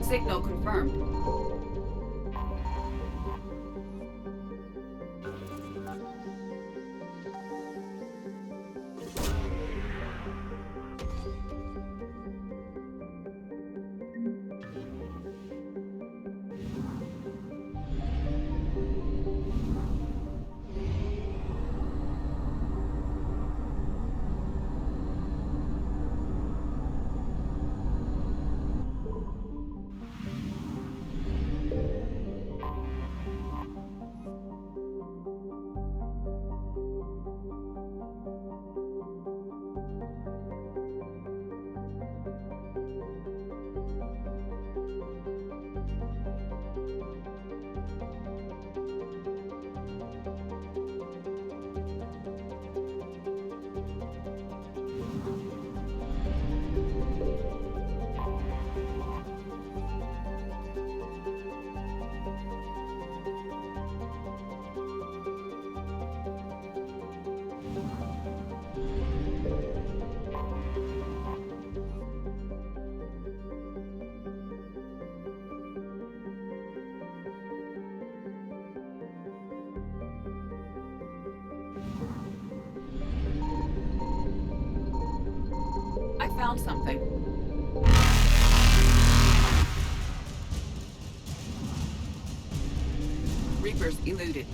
Signal confirmed. I found something. Reapers eluded.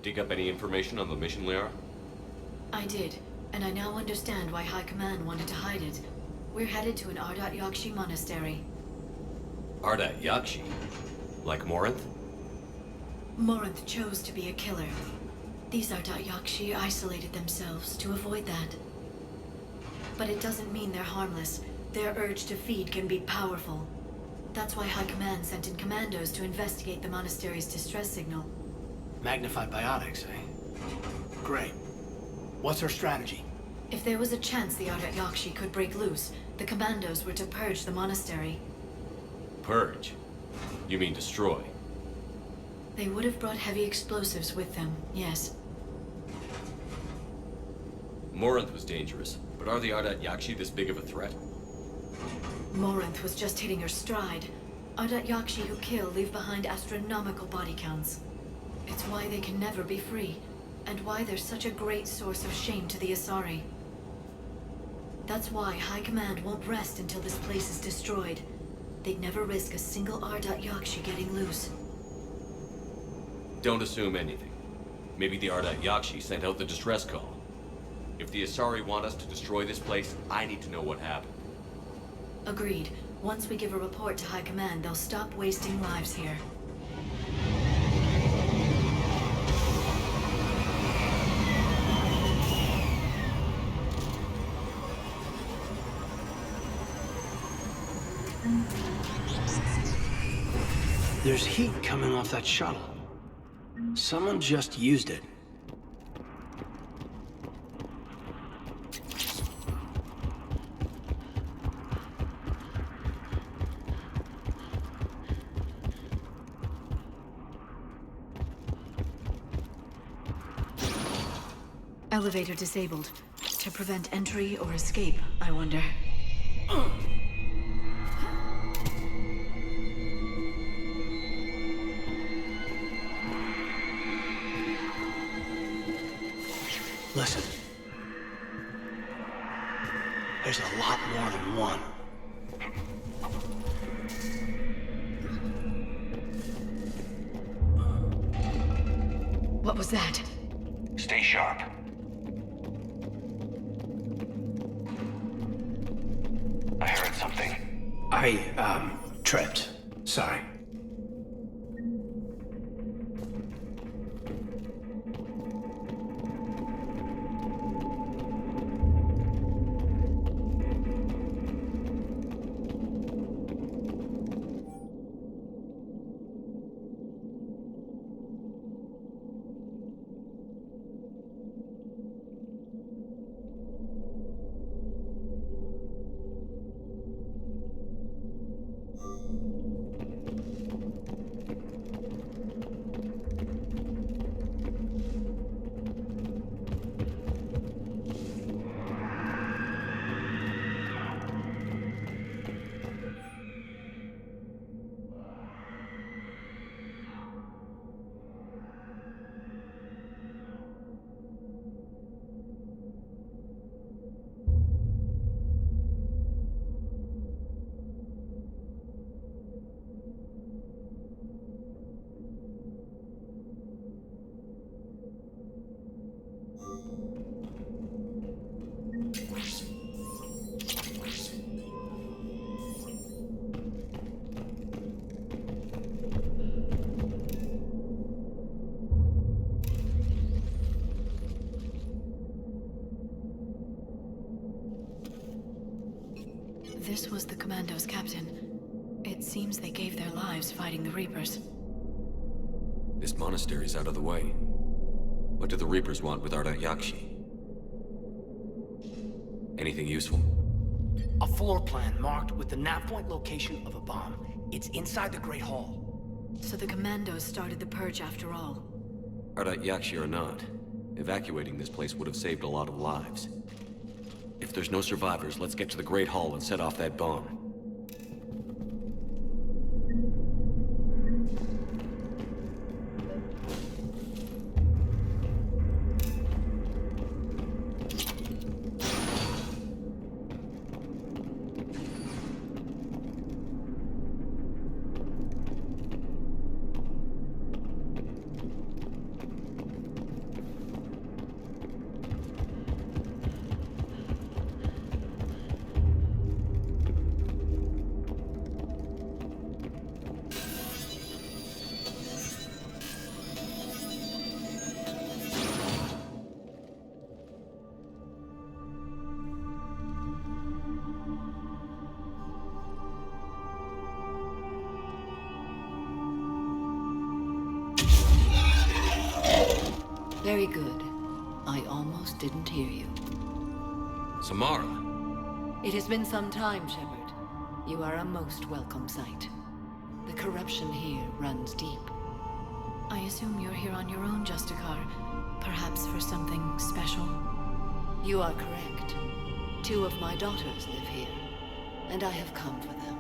Dig up any information on the mission, Liara? I did, and I now understand why High Command wanted to hide it. We're headed to an ardat-yakshi monastery. Ardat-yakshi? Like Morinth? Morinth chose to be a killer. These ardat-yakshi isolated themselves to avoid that. But it doesn't mean they're harmless. Their urge to feed can be powerful. That's why High Command sent in commandos to investigate the monastery's distress signal. Magnified biotics, eh? Great. What's our strategy? If there was a chance the ardat-yakshi could break loose, the commandos were to purge the monastery. Purge? You mean destroy? They would have brought heavy explosives with them, yes. Morinth was dangerous, but are the ardat-yakshi this big of a threat? Morinth was just hitting her stride. Ardat-yakshi who kill leave behind astronomical body counts. It's why they can never be free, and why they're such a great source of shame to the Asari. That's why High Command won't rest until this place is destroyed. They'd never risk a single ardat-yakshi getting loose. Don't assume anything. Maybe the ardat-yakshi sent out the distress call. If the Asari want us to destroy this place, I need to know what happened. Agreed. Once we give a report to High Command, they'll stop wasting lives here. There's heat coming off that shuttle. Someone just used it. Elevator disabled. To prevent entry or escape, I wonder. Listen. There's a lot more than one. What was that? Stay sharp. I heard something. I, tripped. Sorry. This was the Commando's captain. It seems they gave their lives fighting the Reapers. This monastery's out of the way. What do the Reapers want with ardat-yakshi? Anything useful? A floor plan marked with the nav point location of a bomb. It's inside the Great Hall. So the Commandos started the purge after all. Ardat-yakshi or not, evacuating this place would have saved a lot of lives. If there's no survivors, let's get to the Great Hall and set off that bomb. Very good. I almost didn't hear you. Samara. It has been some time, Shepard. You are a most welcome sight. The corruption here runs deep. I assume you're here on your own, Justicar. Perhaps for something special? You are correct. 2 of my daughters live here, and I have come for them.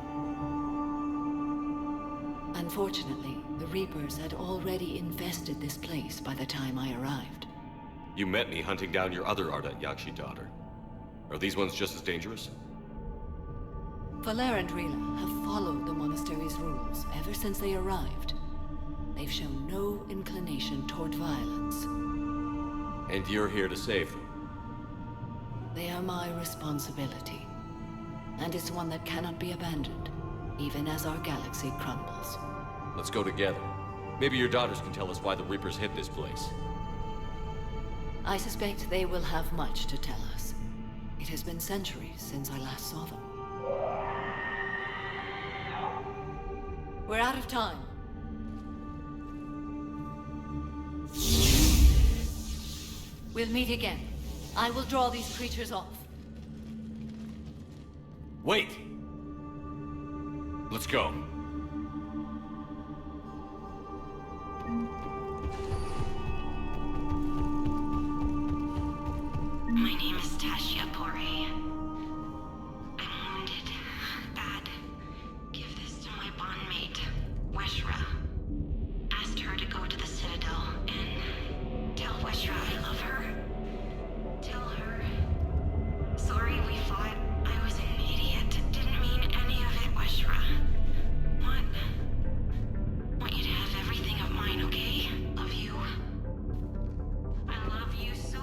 Unfortunately, the Reapers had already infested this place by the time I arrived. You met me hunting down your other ardat-yakshi daughter. Are these ones just as dangerous? Valer and Rila have followed the monastery's rules ever since they arrived. They've shown no inclination toward violence. And you're here to save them? They are my responsibility. And it's one that cannot be abandoned, even as our galaxy crumbles. Let's go together. Maybe your daughters can tell us why the Reapers hit this place. I suspect they will have much to tell us. It has been centuries since I last saw them. We're out of time. We'll meet again. I will draw these creatures off. Wait! Let's go. My name is Tasha Pori. I'm wounded. Bad. Give this to my bondmate, Weshra. Asked her to go to the Citadel and tell Weshra I love her. Tell her. Sorry we fought. I was an idiot. Didn't mean any of it, Weshra. Want you to have everything of mine, okay? Love you. I love you so.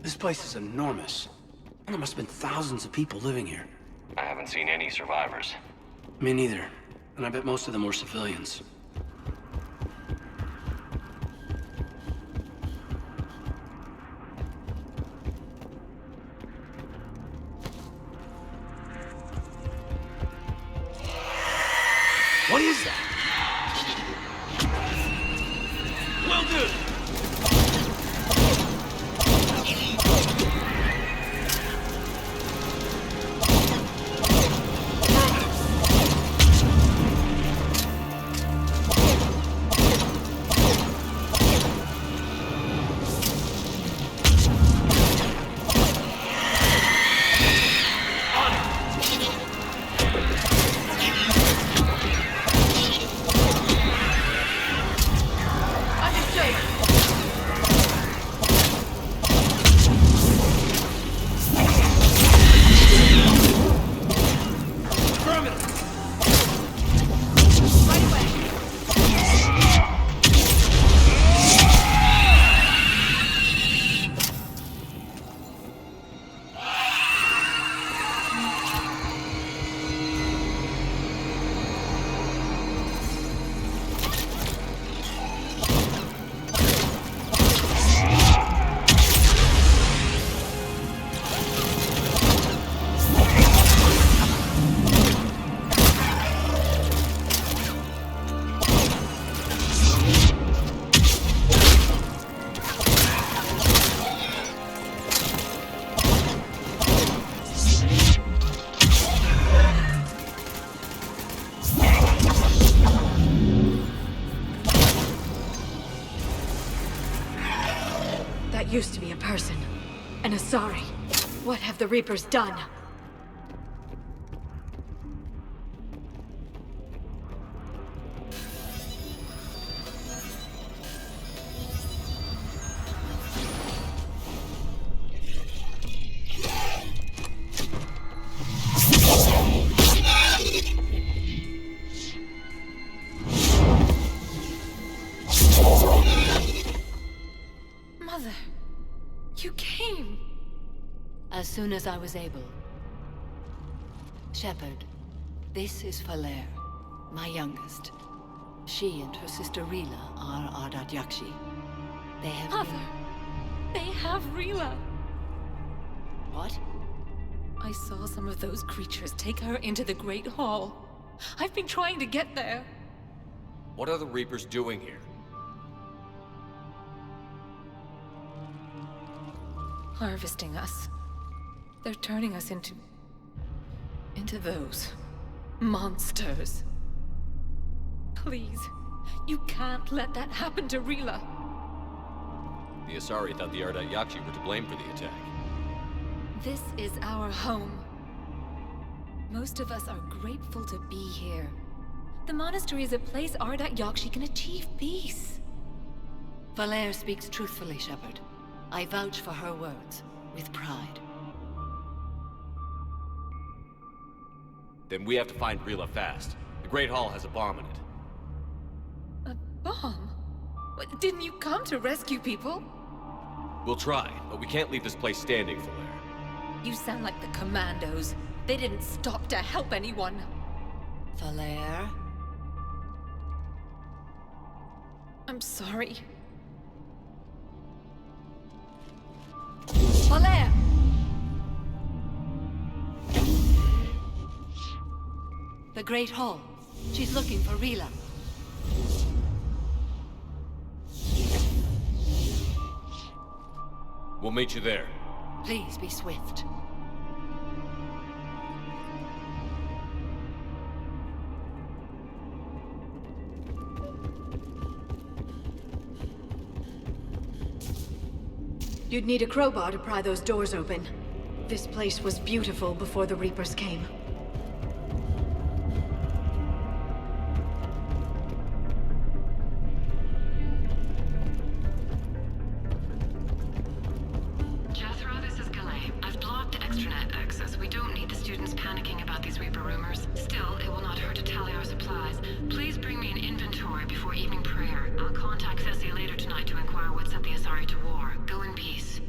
This place is enormous. There must have been thousands of people living here. I haven't seen any survivors. Me neither. And I bet most of them were civilians. What is that? Will do! Used to be a person. An Asari. What have the Reapers done? Mother. You came! As soon as I was able. Shepard, this is Valer, my youngest. She and her sister Rila are ardat-yakshi. They have Mother! They have Rila! What? I saw some of those creatures take her into the Great Hall. I've been trying to get there. What are the Reapers doing here? Harvesting us. They're turning us into those monsters. Please, you can't let that happen to Rila. The Asari thought the ardat-yakshi were to blame for the attack. This is our home. Most of us are grateful to be here. The monastery is a place ardat-yakshi can achieve peace. Valere speaks truthfully, Shepard. I vouch for her words, with pride. Then we have to find Rila fast. The Great Hall has a bomb in it. A bomb? What, didn't you come to rescue people? We'll try, but we can't leave this place standing, Valere. You sound like the commandos. They didn't stop to help anyone. Valere? I'm sorry. Valere! The Great Hall. She's looking for Rila. We'll meet you there. Please be swift. You'd need a crowbar to pry those doors open. This place was beautiful before the Reapers came. Jethro, this is Galay. I've blocked extranet access. We don't need the students panicking about these Reaper rumors. Still, it will not hurt to tally our supplies. Please bring me an inventory before evening prayer. I'll contact Ceci later tonight to inquire what set the Asari to war. Go in peace.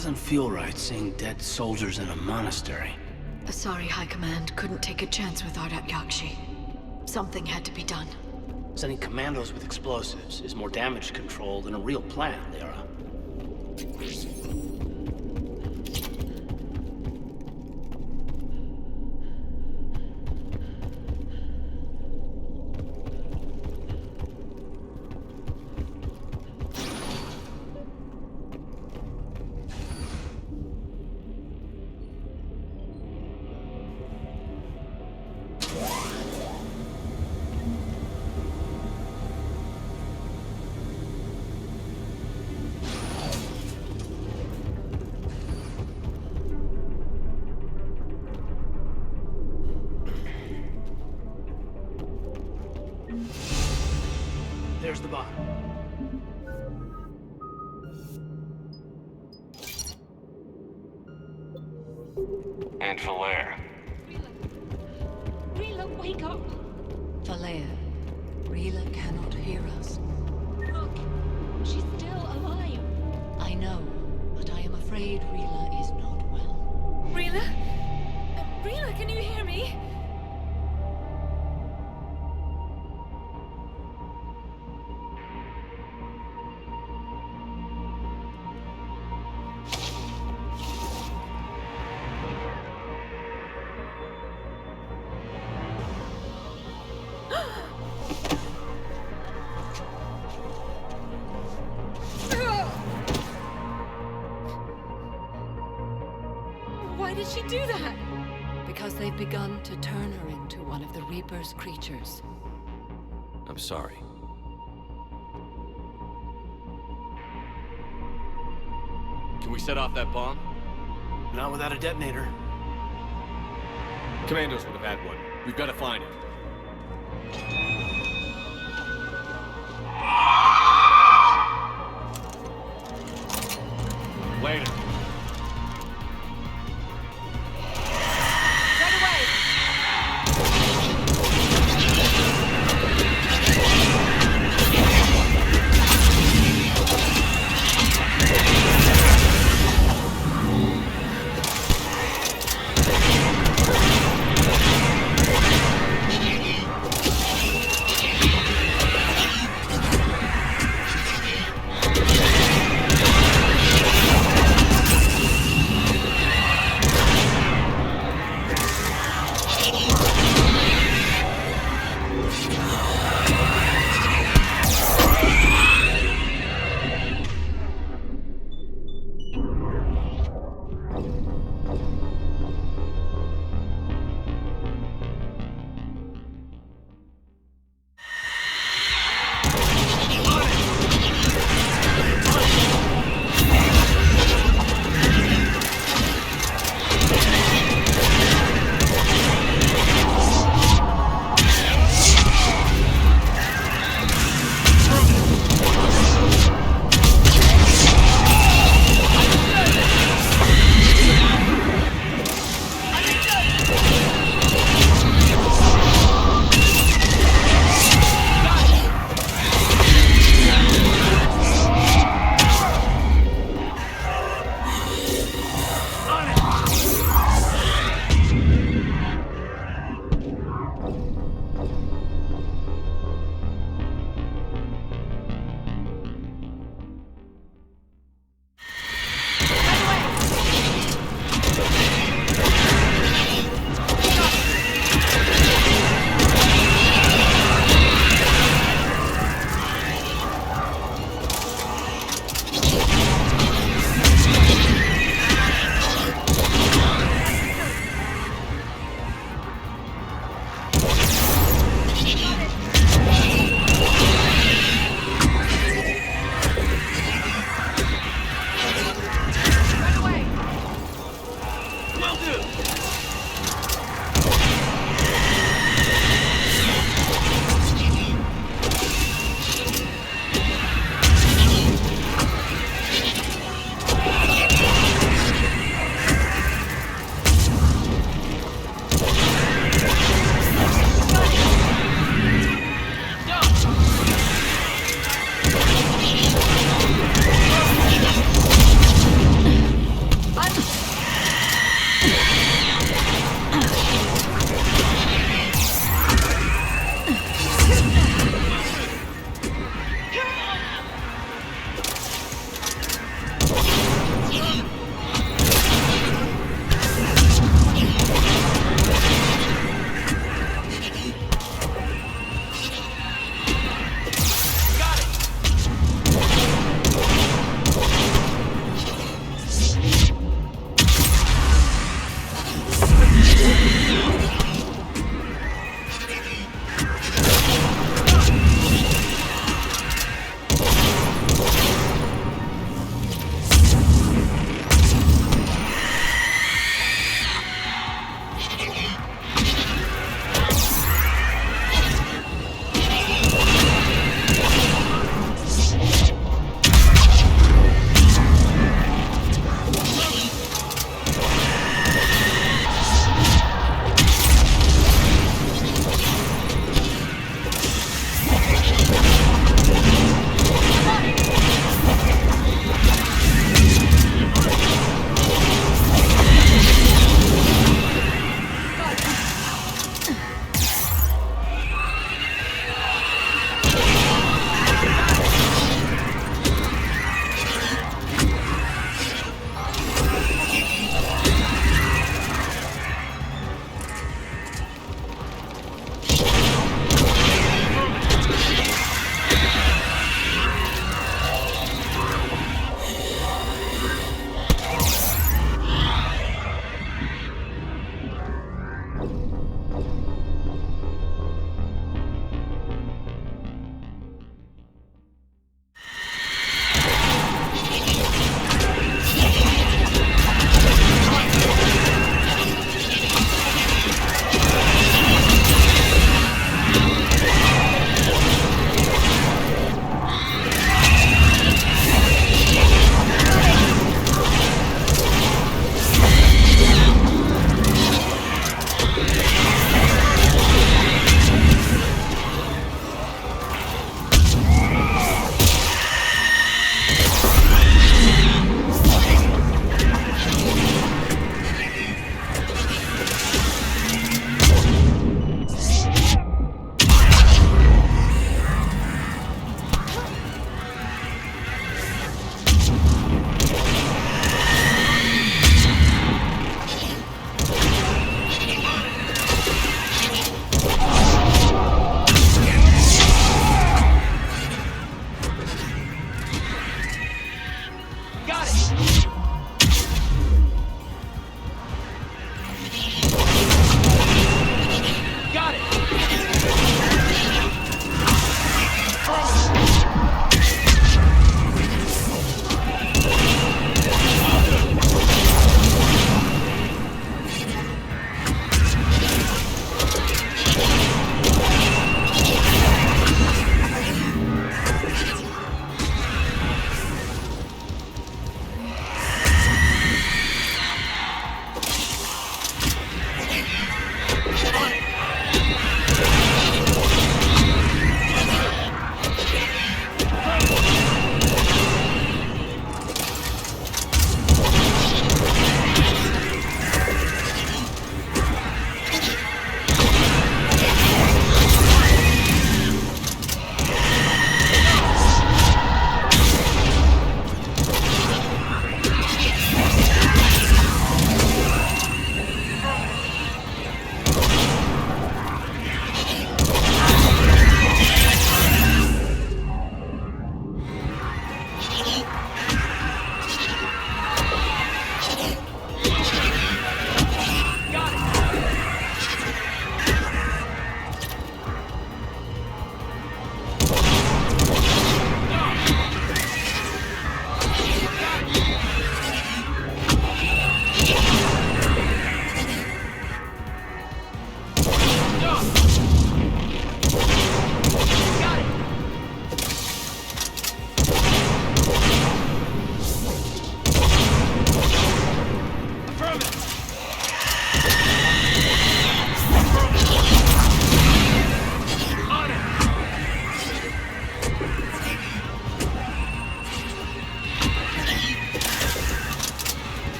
Doesn't feel right seeing dead soldiers in a monastery. Asari High Command couldn't take a chance with ardat-yakshi. Something had to be done. Sending commandos with explosives is more damage control than a real plan, Lyra. There's the bomb. And Valair. Rila, wake up! Valair, Rila cannot hear us. Look, she's still alive. I know, but I am afraid Rila is not well. Rila? Rila, can you hear me? Why did she do that? Because they've begun to turn her into one of the Reaper's creatures. I'm sorry. Can we set off that bomb? Not without a detonator. Commandos would have had one. We've got to find it. Later.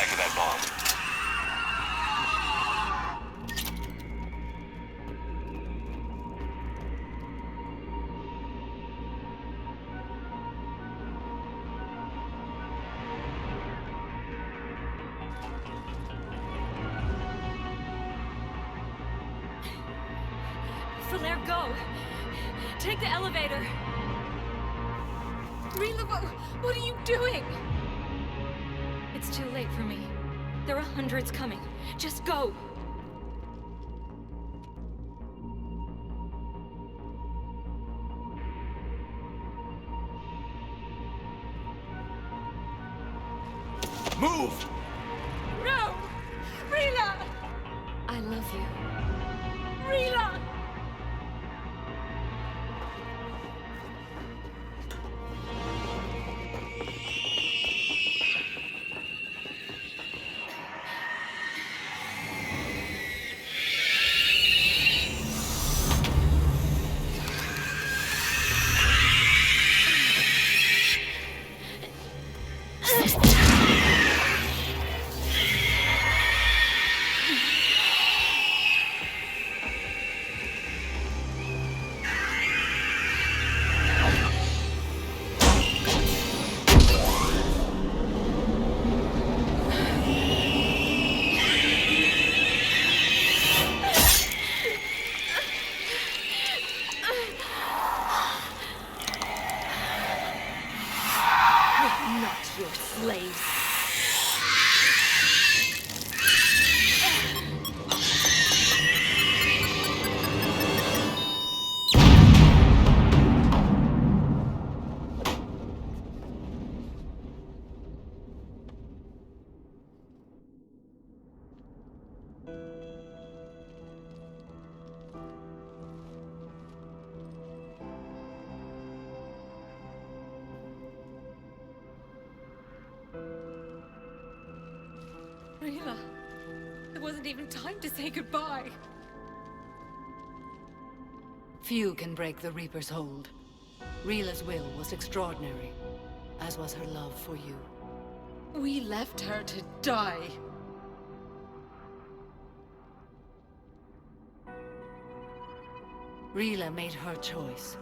back to that bomb. Flare, go! Take the elevator! Rila, what are you doing? It's too late for me. There are hundreds coming. Just go! Move! No! Rila! I love you. Rila! Rila, there wasn't even time to say goodbye. Few can break the Reaper's hold. Rila's will was extraordinary, as was her love for you. We left her to die. Rila made her choice,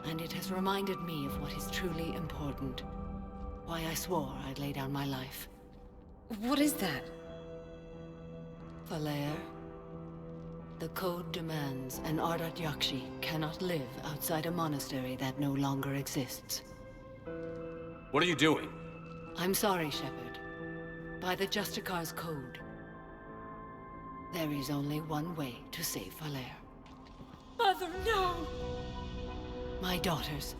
and it has reminded me of what is truly important. Why I swore I'd lay down my life. What is that? Valere, the code demands an ardat-yakshi cannot live outside a monastery that no longer exists. What are you doing? I'm sorry, Shepard. By the Justicar's code, there is only one way to save Valere. Mother, no! My daughters,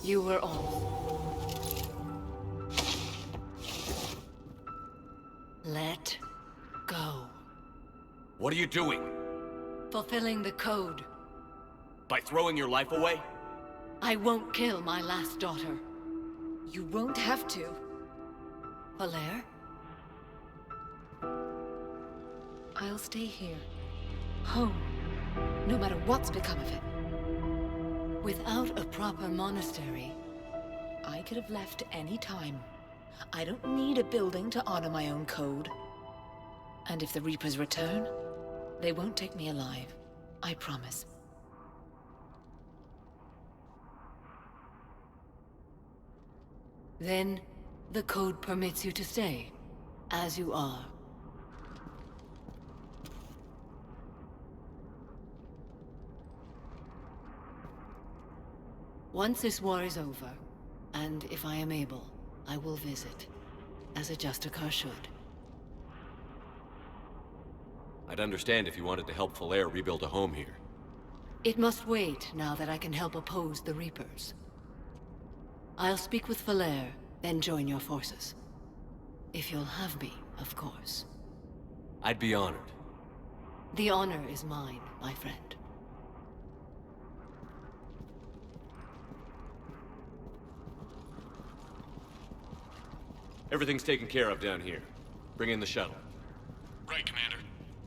you were all. Let go. What are you doing? Fulfilling the code. By throwing your life away? I won't kill my last daughter. You won't have to. Valere? I'll stay here. Home. No matter what's become of it. Without a proper monastery, I could have left any time. I don't need a building to honor my own code. And if the Reapers return, they won't take me alive. I promise. then the code permits you to stay, as you are. Once this war is over, and if I am able, I will visit, as a Justicar should. I'd understand if you wanted to help Valere rebuild a home here. It must wait now that I can help oppose the Reapers. I'll speak with Valere, then join your forces. If you'll have me, of course. I'd be honored. The honor is mine, my friend. Everything's taken care of down here. Bring in the shuttle. Right, Commander.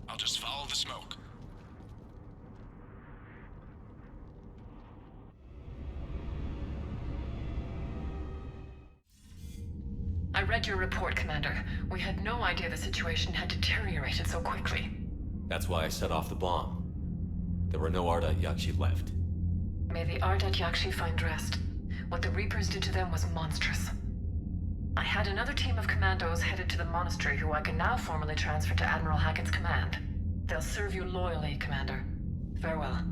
I'll just follow the smoke. I read your report, Commander. We had no idea the situation had deteriorated so quickly. That's why I set off the bomb. There were no ardat-yakshi left. May the ardat-yakshi find rest. What the Reapers did to them was monstrous. I had another team of commandos headed to the monastery who I can now formally transfer to Admiral Hackett's command. They'll serve you loyally, Commander. Farewell.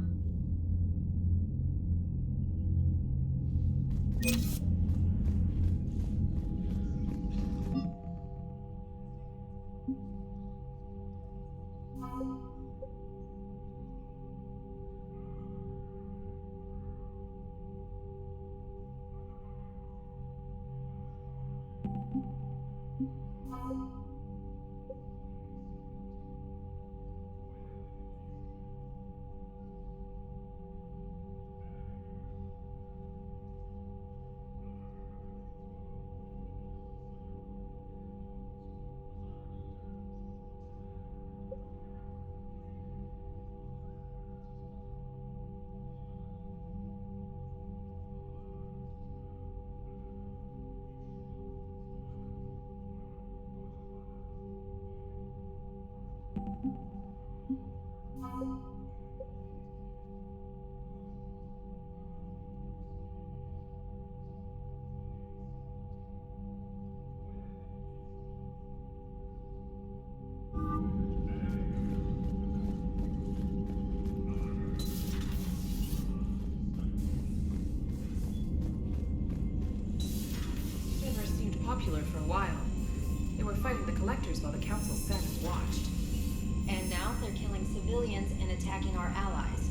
Popular for a while. They were fighting the collectors while the council sat and watched. And now they're killing civilians and attacking our allies.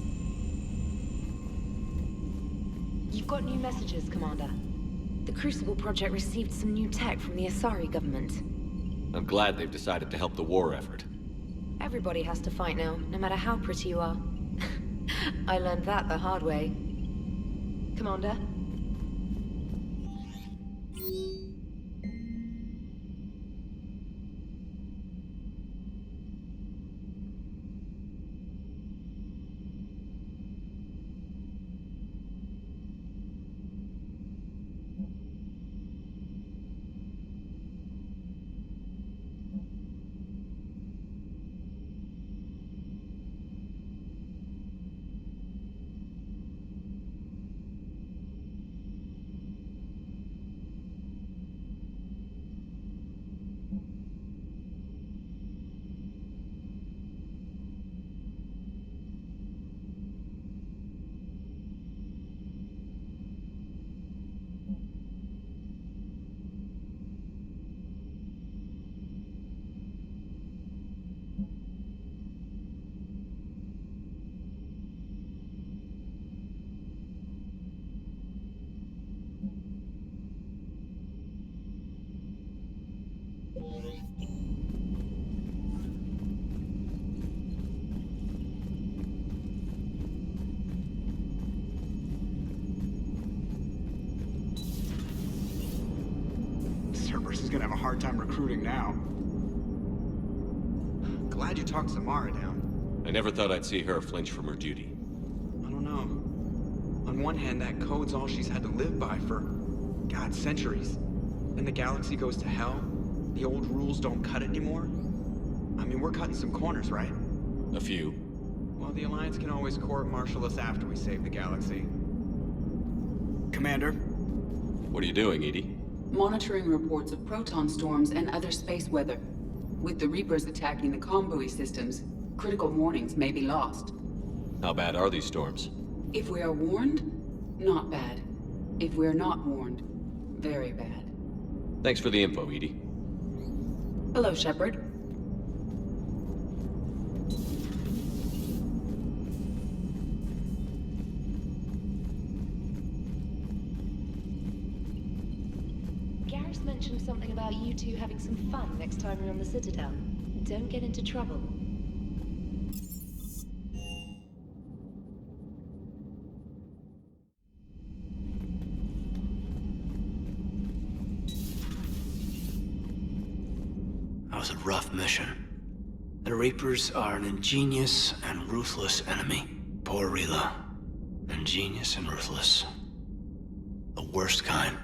You've got new messages, Commander. The Crucible Project received some new tech from the Asari government. I'm glad they've decided to help the war effort. Everybody has to fight now, no matter how pretty you are. I learned that the hard way. Commander? Cerberus is gonna have a hard time recruiting now. Glad you talked Samara down. I never thought I'd see her flinch from her duty. I don't know. On one hand, that code's all she's had to live by for, God, centuries. Then the galaxy goes to hell. The old rules don't cut it anymore. I mean, we're cutting some corners, right? A few. Well, the Alliance can always court-martial us after we save the galaxy. Commander? What are you doing, Edie? Monitoring reports of proton storms and other space weather. With the Reapers attacking the comm systems, critical warnings may be lost. How bad are these storms? If we are warned, not bad. If we are not warned, very bad. Thanks for the info, Edie. Hello, Shepard. Garrus mentioned something about you two having some fun next time you're on the Citadel. Don't get into trouble. That was a rough mission. The Reapers are an ingenious and ruthless enemy. Poor Rila. Ingenious and ruthless. The worst kind.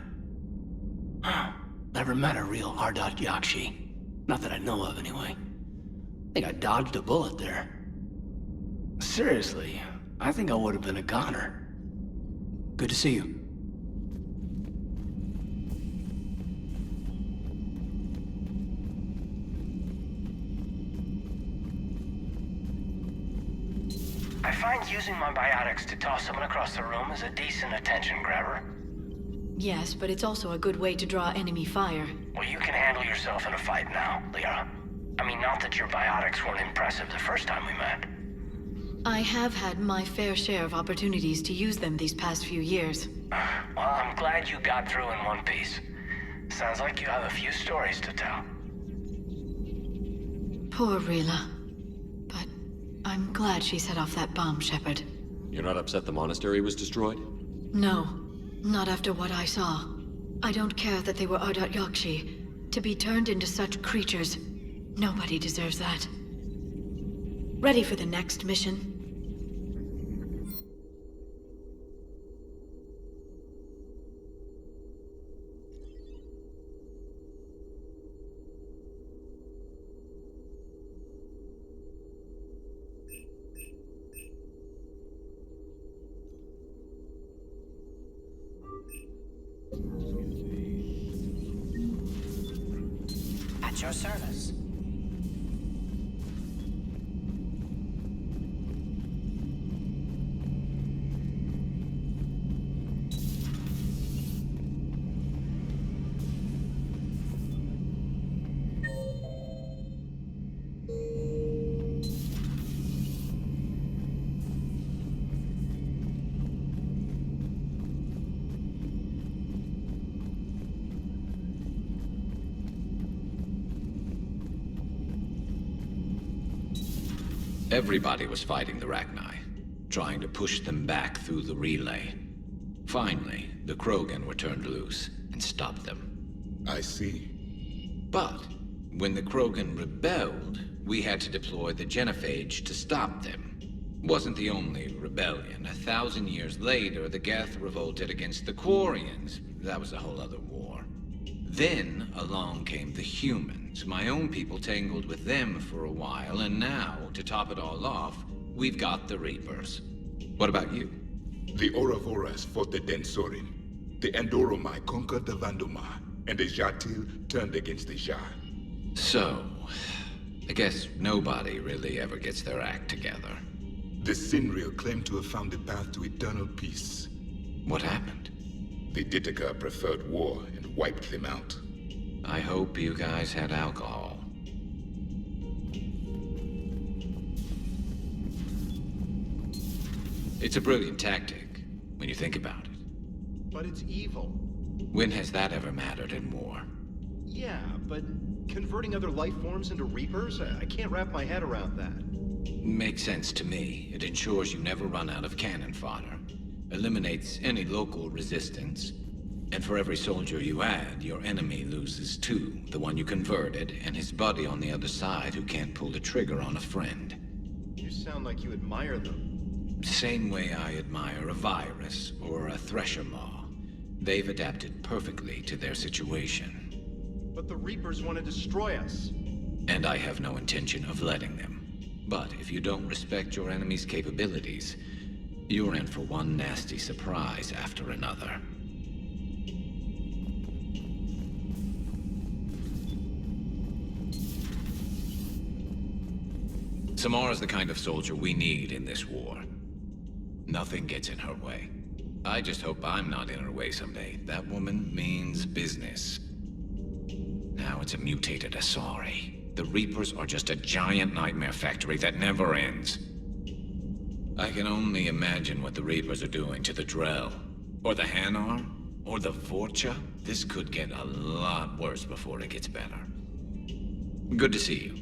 never met a real ardat-yakshi. Not that I know of, anyway. I think I dodged a bullet there. Seriously, I think I would have been a goner. Good to see you. I find using my biotics to toss someone across the room is a decent attention grabber. Yes, but it's also a good way to draw enemy fire. Well, you can handle yourself in a fight now, Lyra. I mean, not that your biotics weren't impressive the first time we met. I have had my fair share of opportunities to use them these past few years. Well, I'm glad you got through in one piece. Sounds like you have a few stories to tell. Poor Rila. But I'm glad she set off that bomb, Shepard. You're not upset the monastery was destroyed? No, not after what I saw. I don't care that they were ardat-yakshi. To be turned into such creatures, nobody deserves that. Ready for the next mission? At your service. Everybody was fighting the Rachni, trying to push them back through the relay. Finally, the Krogan were turned loose and stopped them. I see. But when the Krogan rebelled, we had to deploy the genophage to stop them. Wasn't the only rebellion. 1,000 years later, the Geth revolted against the Quarians. That was a whole other war. Then along came the humans. My own people tangled with them for a while, and now, to top it all off, we've got the Reapers. What about you? The Ouroboros fought the Densorin. The Endoromai conquered the Vandomai, and the Jatil turned against the Shah. So, I guess nobody really ever gets their act together. The Sinreal claimed to have found the path to eternal peace. What happened? The Ditaka preferred war and wiped them out. I hope you guys had alcohol. It's a brilliant tactic, when you think about it. But it's evil. When has that ever mattered in war? Yeah, but converting other life forms into Reapers? I can't wrap my head around that. Makes sense to me. It ensures you never run out of cannon fodder. Eliminates any local resistance. And for every soldier you add, your enemy loses two. The one you converted, and his buddy on the other side who can't pull the trigger on a friend. You sound like you admire them. Same way I admire a virus or a thresher maw. They've adapted perfectly to their situation. But the Reapers want to destroy us. And I have no intention of letting them. But if you don't respect your enemy's capabilities, you're in for one nasty surprise after another. Samara's the kind of soldier we need in this war. Nothing gets in her way. I just hope I'm not in her way someday. That woman means business. Now it's a mutated Asari. The Reapers are just a giant nightmare factory that never ends. I can only imagine what the Reapers are doing to the Drell, or the Hanar, or the Vorcha. This could get a lot worse before it gets better. Good to see you.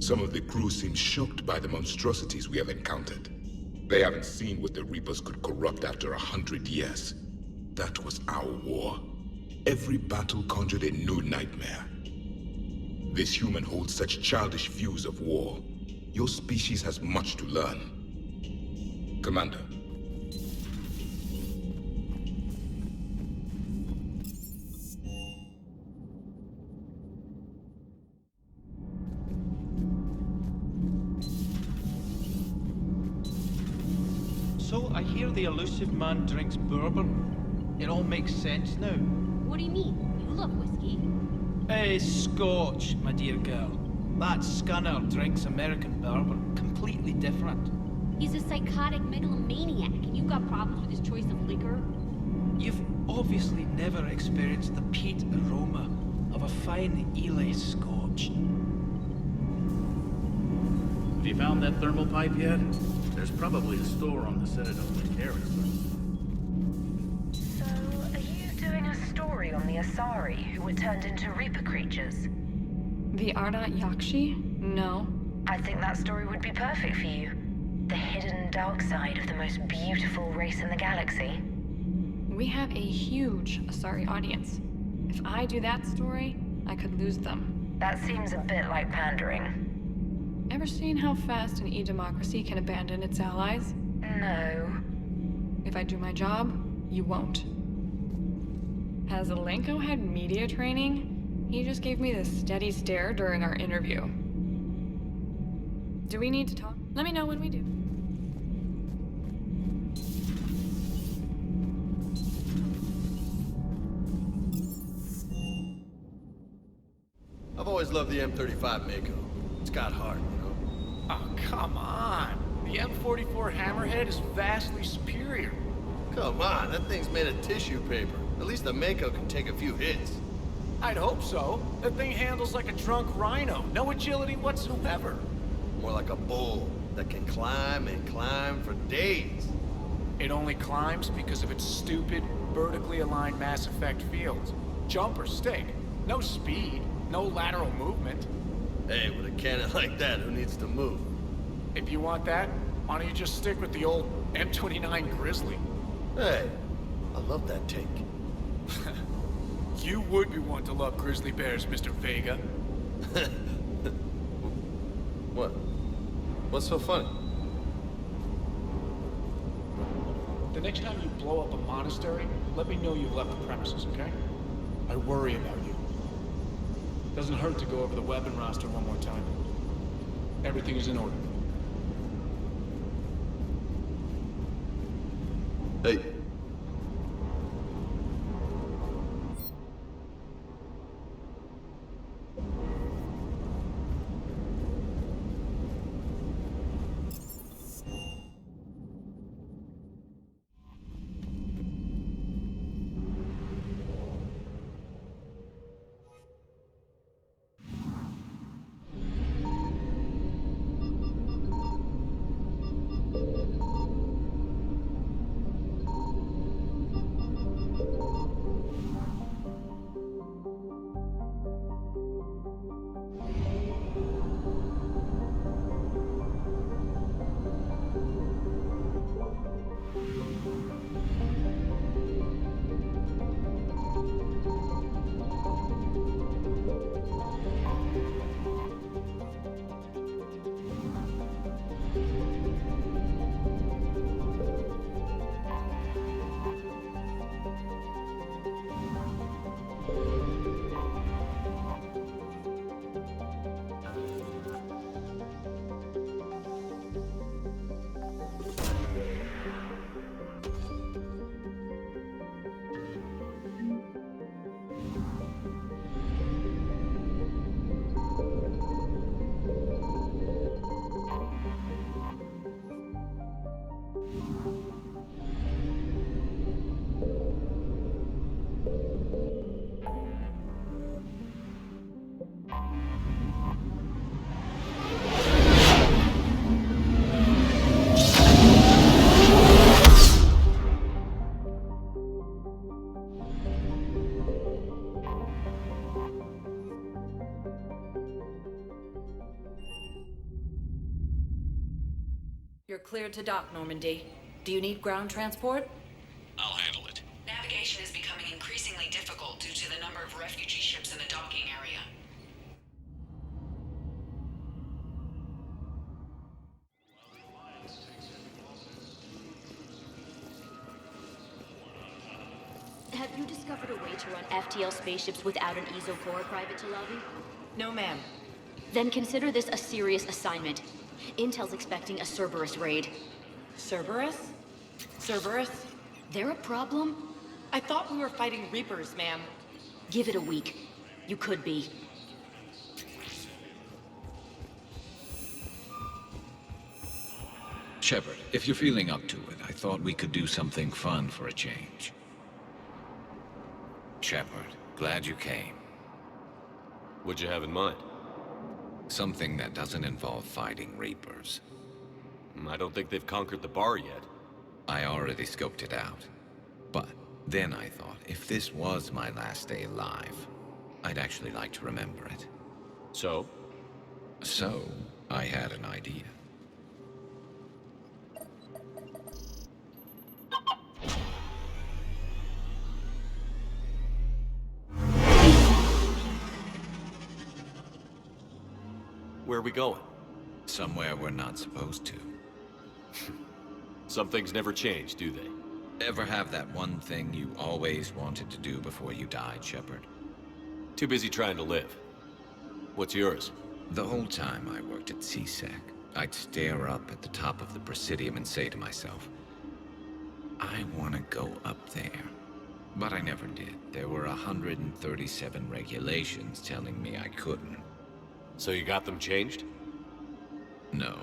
Some of the crew seem shocked by the monstrosities we have encountered. They haven't seen what the Reapers could corrupt after 100 years. That was our war. Every battle conjured a new nightmare. This human holds such childish views of war. Your species has much to learn. Commander. So, I hear the elusive man drinks bourbon. It all makes sense now. What do you mean? You love whiskey. Scotch, my dear girl. That scunner drinks American bourbon. Completely different. He's a psychotic megalomaniac, and you've got problems with his choice of liquor? You've obviously never experienced the peat aroma of a fine Ely Scotch. Have you found that thermal pipe yet? There's probably a store on the Citadel that carries them. So, are you doing a story on the Asari who were turned into Reaper creatures? The ardat-yakshi? No. I think that story would be perfect for you. The hidden dark side of the most beautiful race in the galaxy. We have a huge Asari audience. If I do that story, I could lose them. That seems a bit like pandering. Ever seen how fast an e-democracy can abandon its allies? No. If I do my job, you won't. Has Alenko had media training? He just gave me this steady stare during our interview. Do we need to talk? Let me know when we do. I've always loved the M35 Mako. It's got heart, you know? Oh, come on. The M44 Hammerhead is vastly superior. Come on, that thing's made of tissue paper. At least the Mako can take a few hits. I'd hope so. That thing handles like a drunk rhino. No agility whatsoever. More like a bull that can climb and climb for days. It only climbs because of its stupid, vertically aligned Mass Effect fields. Jump or stick. No speed. No lateral movement. Hey, with a cannon like that, who needs to move? If you want that, why don't you just stick with the old M29 Grizzly? Hey, I love that tank. You would be one to love grizzly bears, Mr. Vega. What? What's so funny? The next time you blow up a monastery, let me know you've left the premises, okay? I worry about you. Doesn't hurt to go over the weapon roster one more time. Everything is in order. Hey. You're cleared to dock, Normandy. Do you need ground transport? I'll handle it. Navigation is becoming increasingly difficult due to the number of refugee ships in the docking area. Have you discovered a way to run FTL spaceships without an ESO core, Private Talavi? No, ma'am. Then consider this a serious assignment. Intel's expecting a Cerberus raid. Cerberus? Cerberus? They're a problem? I thought we were fighting Reapers, ma'am. Give it a week. You could be. Shepard, if you're feeling up to it, I thought we could do something fun for a change. Shepard, glad you came. What'd you have in mind? Something that doesn't involve fighting Reapers. I don't think they've conquered the bar yet. I already scoped it out. But then I thought, if this was my last day alive, I'd actually like to remember it. So? So, I had an idea. Where are we going? Somewhere we're not supposed to. Some things never change, do they? Ever have that one thing you always wanted to do before you died, Shepard? Too busy trying to live. What's yours? The whole time I worked at CSEC, I'd stare up at the top of the Presidium and say to myself, I want to go up there. But I never did. There were 137 regulations telling me I couldn't. So you got them changed? No.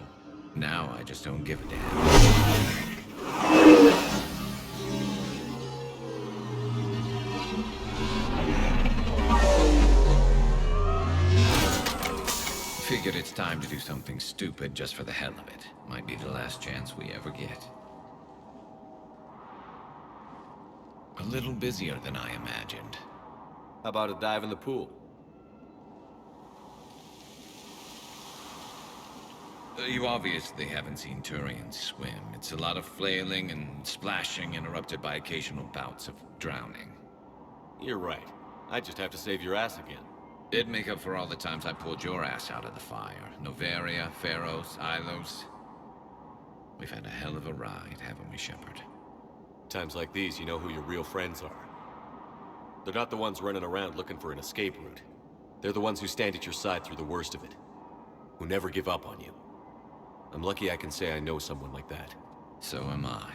Now I just don't give a damn. Figured it's time to do something stupid just for the hell of it. Might be the last chance we ever get. A little busier than I imagined. How about a dive in the pool? You obviously haven't seen Turians swim. It's a lot of flailing and splashing, interrupted by occasional bouts of drowning. You're right. I just have to save your ass again. It'd make up for all the times I pulled your ass out of the fire. Noveria, Pharos, Ilos. We've had a hell of a ride, haven't we, Shepard? Times like these, you know who your real friends are. They're not the ones running around looking for an escape route. They're the ones who stand at your side through the worst of it. Who never give up on you. I'm lucky I can say I know someone like that. So am I.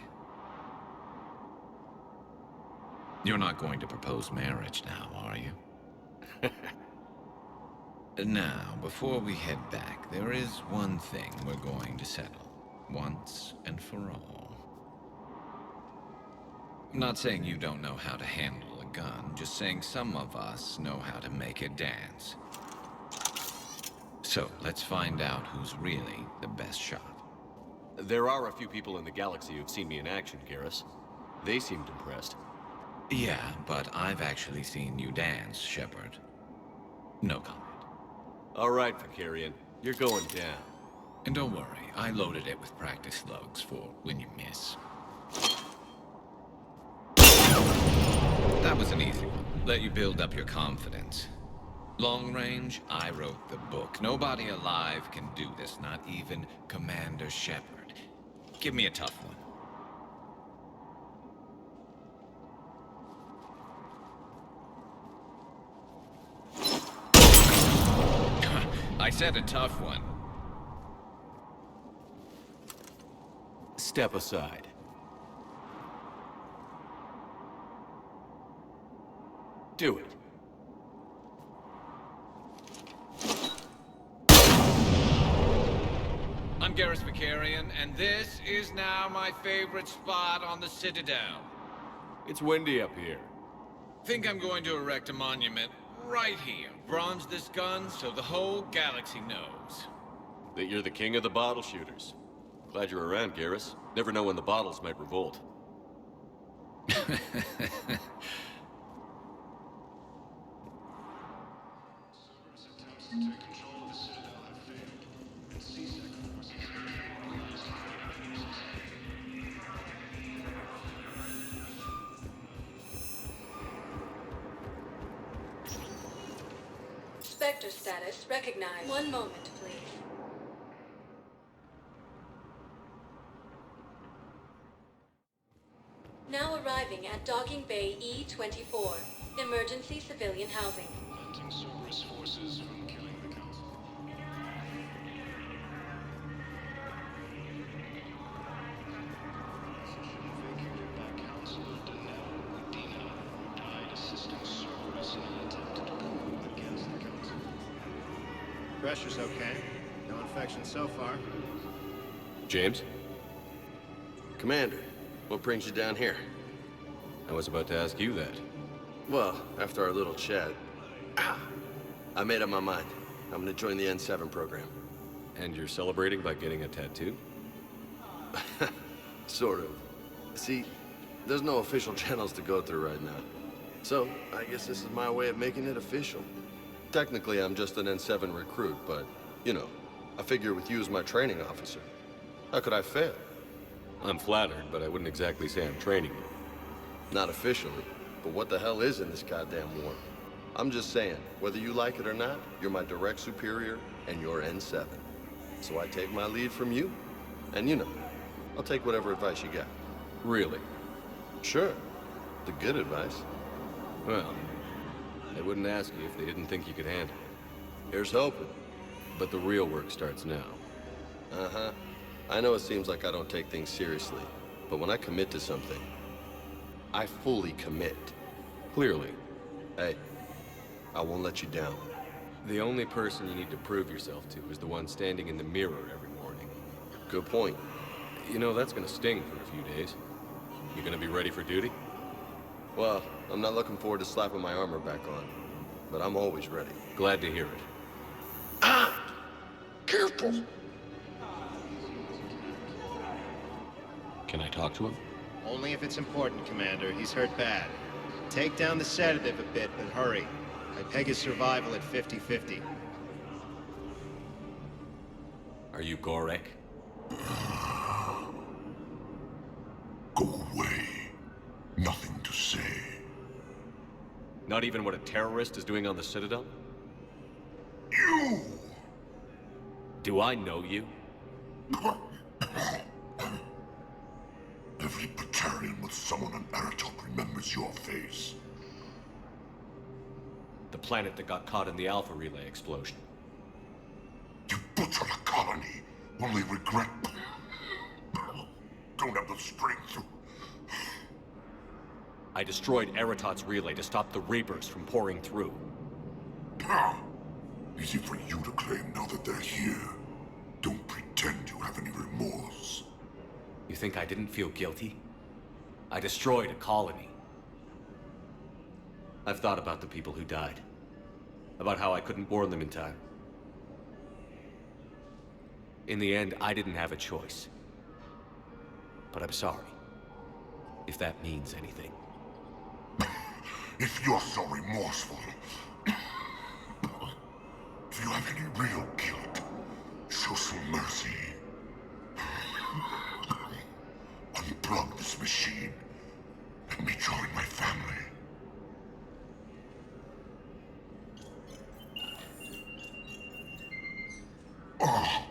You're not going to propose marriage now, are you? Now, before we head back, there is one thing we're going to settle. Once and for all. I'm not saying you don't know how to handle a gun, just saying some of us know how to make it dance. So, let's find out who's really the best shot. There are a few people in the galaxy who've seen me in action, Garrus. They seemed impressed. Yeah, but I've actually seen you dance, Shepard. No comment. All right, Vicarian. You're going down. And don't worry, I loaded it with practice slugs for when you miss. That was an easy one. Let you build up your confidence. Long range, I wrote the book. Nobody alive can do this, not even Commander Shepard. Give me a tough one. I said a tough one. Step aside. Do it. I'm Garrus Vicarian, and this is now my favorite spot on the Citadel. It's windy up here. Think I'm going to erect a monument right here. Bronze this gun so the whole galaxy knows. That you're the king of the bottle shooters. Glad you're around, Garrus. Never know when the bottles might revolt. Spectre status recognized. One moment, please. Now arriving at Docking Bay E-24. Emergency civilian housing. Preventing Cerberus forces from killing the Council. Pressure's okay. No infection so far. James? Commander, what brings you down here? I was about to ask you that. Well, after our little chat, I made up my mind. I'm gonna join the N7 program. And you're celebrating by getting a tattoo? Sort of. See, there's no official channels to go through right now. So, I guess this is my way of making it official. Technically, I'm just an N7 recruit, but, you know, I figure with you as my training officer, how could I fail? I'm flattered, but I wouldn't exactly say I'm training you. Not officially, but what the hell is in this goddamn war? I'm just saying, whether you like it or not, you're my direct superior, and you're N7. So I take my lead from you, and you know, I'll take whatever advice you got. Really? Sure. The good advice. Well, they wouldn't ask you if they didn't think you could handle it. Here's hoping. But the real work starts now. Uh-huh. I know it seems like I don't take things seriously, but when I commit to something, I fully commit. Clearly. Hey, I won't let you down. The only person you need to prove yourself to is the one standing in the mirror every morning. Good point. You know, that's gonna sting for a few days. You gonna be ready for duty? Well, I'm not looking forward to slapping my armor back on, but I'm always ready. Glad to hear it. Ah! Careful! Can I talk to him? Only if it's important, Commander. He's hurt bad. Take down the sedative a bit, but hurry. I peg his survival at 50-50. Are you Gorek? Go away. Nothing to say. Not even what a terrorist is doing on the Citadel? You! Do I know you? Every Batarian with someone on Aratok remembers your face. The planet that got caught in the Alpha Relay explosion. You butchered a colony, only regret. Don't have the strength to... I destroyed Eratot's relay to stop the Reapers from pouring through. Easy for you to claim now that they're here. Don't pretend you have any remorse. You think I didn't feel guilty? I destroyed a colony. I've thought about the people who died. About how I couldn't warn them in time. In the end, I didn't have a choice. But I'm sorry. If that means anything. If you're so remorseful, if you have any real guilt, show some mercy. Unplug this machine. Let me join my family. Oh.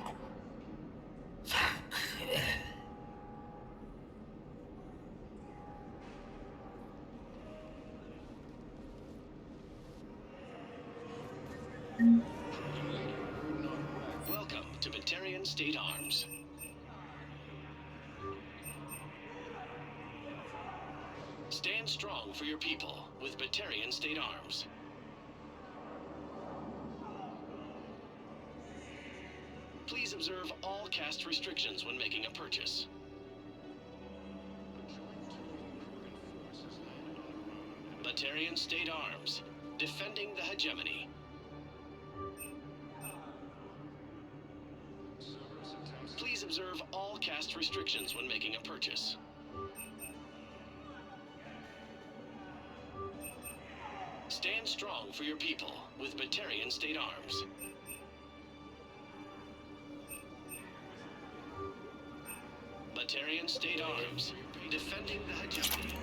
Welcome to Batarian State Arms. Stand strong for your people with Batarian State Arms. Please observe all caste restrictions when making a purchase. Batarian State Arms, defending the hegemony. Please observe all caste restrictions when making a purchase. Stand strong for your people with Batarian State Arms. Batarian State Arms, defending the hegemony.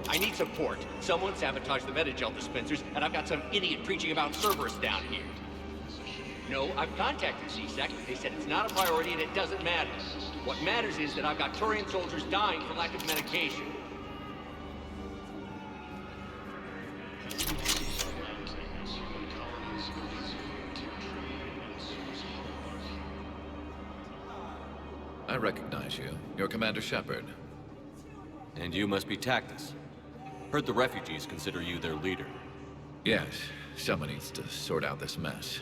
I need support. Someone sabotaged the Metagel dispensers, and I've got some idiot preaching about Cerberus down here. No, I've contacted CSEC. They said it's not a priority and it doesn't matter. What matters is that I've got Turian soldiers dying for lack of medication. I recognize you. You're Commander Shepard. And you must be Tactus. Heard the refugees consider you their leader. Yes, someone needs to sort out this mess.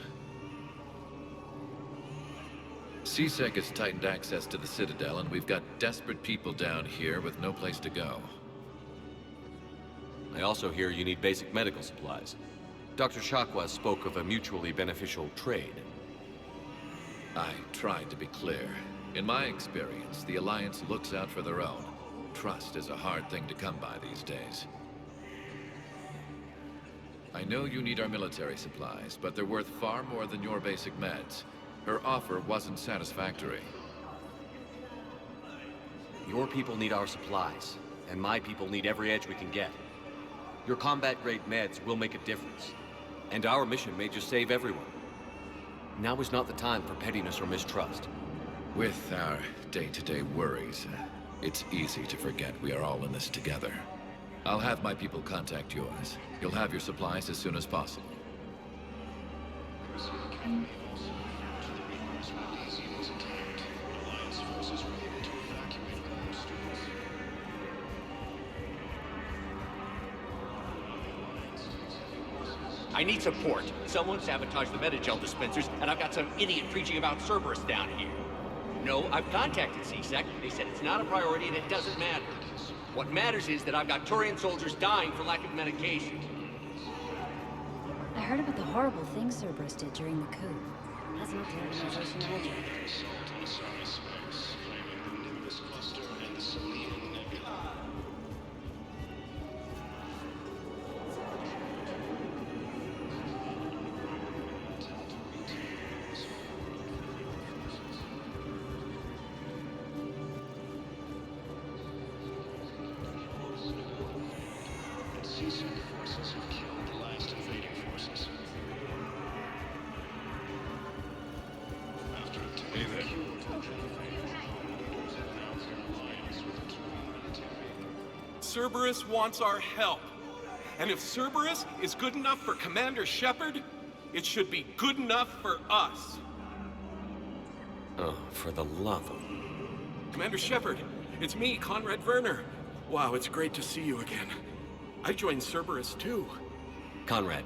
CSEC has tightened access to the Citadel, and we've got desperate people down here with no place to go. I also hear you need basic medical supplies. Dr. Chakwas spoke of a mutually beneficial trade. I tried to be clear. In my experience, the Alliance looks out for their own. Trust is a hard thing to come by these days. I know you need our military supplies, but they're worth far more than your basic meds. Her offer wasn't satisfactory. Your people need our supplies, and my people need every edge we can get. Your combat-grade meds will make a difference, and our mission may just save everyone. Now is not the time for pettiness or mistrust. With our day-to-day worries, it's easy to forget we are all in this together. I'll have my people contact yours. You'll have your supplies as soon as possible. I need support. Someone sabotaged the Metagel dispensers, and I've got some idiot preaching about Cerberus down here. No, I've contacted CSEC. They said it's not a priority and it doesn't matter. What matters is that I've got Turian soldiers dying for lack of medication. I heard about the horrible things Cerberus did during the coup. Hasn't the organization already? Cerberus wants our help. And if Cerberus is good enough for Commander Shepard, it should be good enough for us. Oh, for the love of... Commander Shepard, it's me, Conrad Werner. Wow, it's great to see you again. I joined Cerberus too. Conrad,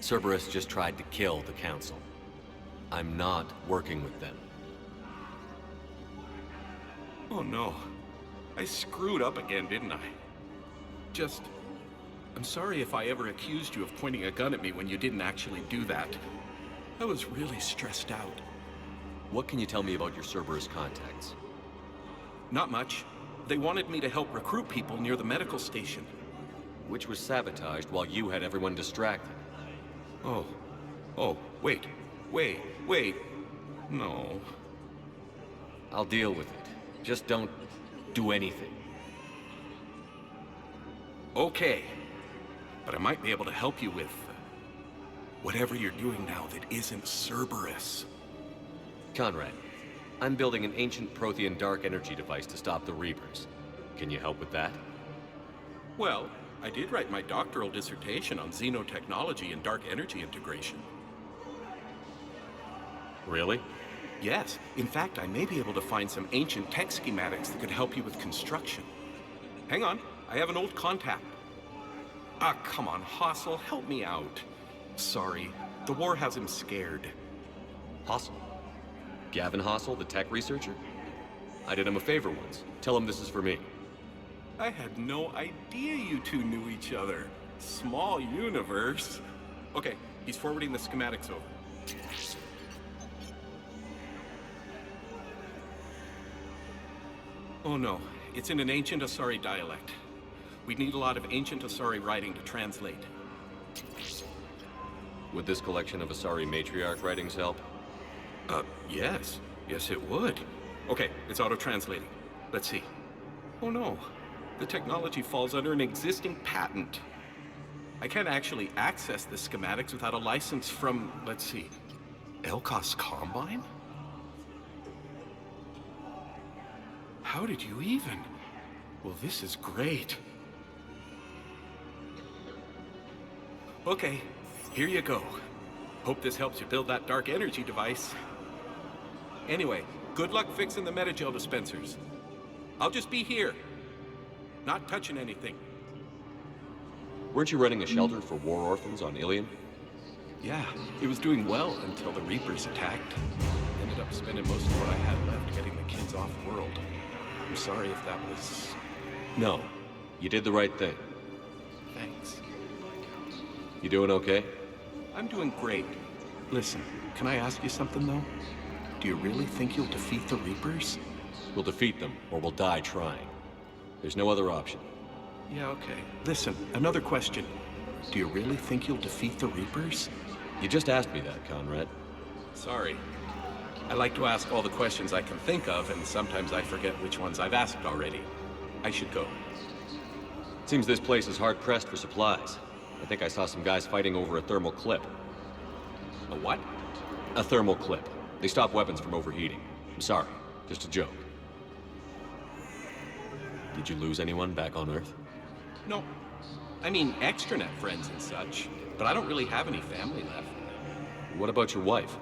Cerberus just tried to kill the Council. I'm not working with them. Oh no. I screwed up again, didn't I? I'm sorry if I ever accused you of pointing a gun at me when you didn't actually do that. I was really stressed out. What can you tell me about your Cerberus contacts? Not much. They wanted me to help recruit people near the medical station. Which was sabotaged while you had everyone distracted. Oh, wait. No. I'll deal with it. Just don't do anything. Okay. But I might be able to help you with whatever you're doing now that isn't Cerberus. Conrad, I'm building an ancient Prothean dark energy device to stop the Reapers. Can you help with that? Well, I did write my doctoral dissertation on xenotechnology and dark energy integration. Really? Yes. In fact, I may be able to find some ancient tech schematics that could help you with construction. Hang on, I have an old contact. Ah, come on, Hossel, help me out. Sorry, the war has him scared. Hossel? Gavin Hossel, the tech researcher? I did him a favor once. Tell him this is for me. I had no idea you two knew each other. Small universe. Okay, he's forwarding the schematics over. Oh no, it's in an ancient Asari dialect. We'd need a lot of ancient Asari writing to translate. Would this collection of Asari matriarch writings help? Yes. Yes, it would. Okay, it's auto-translating. Let's see. Oh no, the technology falls under an existing patent. I can't actually access the schematics without a license from, let's see, Elkos Combine? How did you even? Well, this is great. Okay, here you go. Hope this helps you build that dark energy device. Anyway, good luck fixing the Metagel dispensers. I'll just be here. Not touching anything. Weren't you running a shelter for war orphans on Ilium? Yeah, it was doing well until the Reapers attacked. Ended up spending most of what I had left getting the kids off-world. I'm sorry if that was... No. You did the right thing. Thanks. You doing okay? I'm doing great. Listen, can I ask you something, though? Do you really think you'll defeat the Reapers? We'll defeat them, or we'll die trying. There's no other option. Yeah, okay. Listen, another question. Do you really think you'll defeat the Reapers? You just asked me that, Conrad. Sorry. I like to ask all the questions I can think of, and sometimes I forget which ones I've asked already. I should go. Seems this place is hard-pressed for supplies. I think I saw some guys fighting over a thermal clip. A what? A thermal clip. They stop weapons from overheating. I'm sorry. Just a joke. Did you lose anyone back on Earth? No. I mean, extranet friends and such. But I don't really have any family left. What about your wife?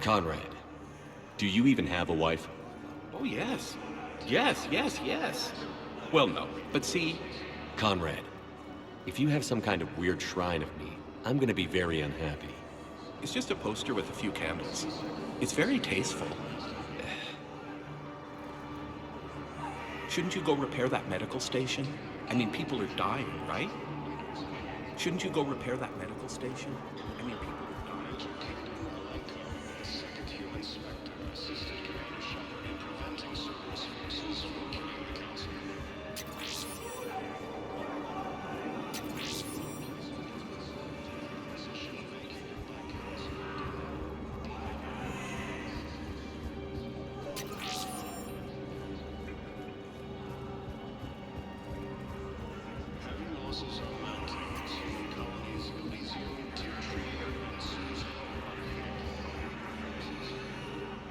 Conrad, do you even have a wife? Oh, yes. Yes. Well, no. But see... Conrad, if you have some kind of weird shrine of me, I'm gonna be very unhappy. It's just a poster with a few candles. It's very tasteful. Shouldn't you go repair that medical station? I mean, people are dying, right? Shouldn't you go repair that medical station? I mean, people are dying. Second human Spectre assisted Commander Shepard in preventing Cerberus forces from killing the Council. Heavy losses are mounting. Colonies of Elysium, Territory, and Susan.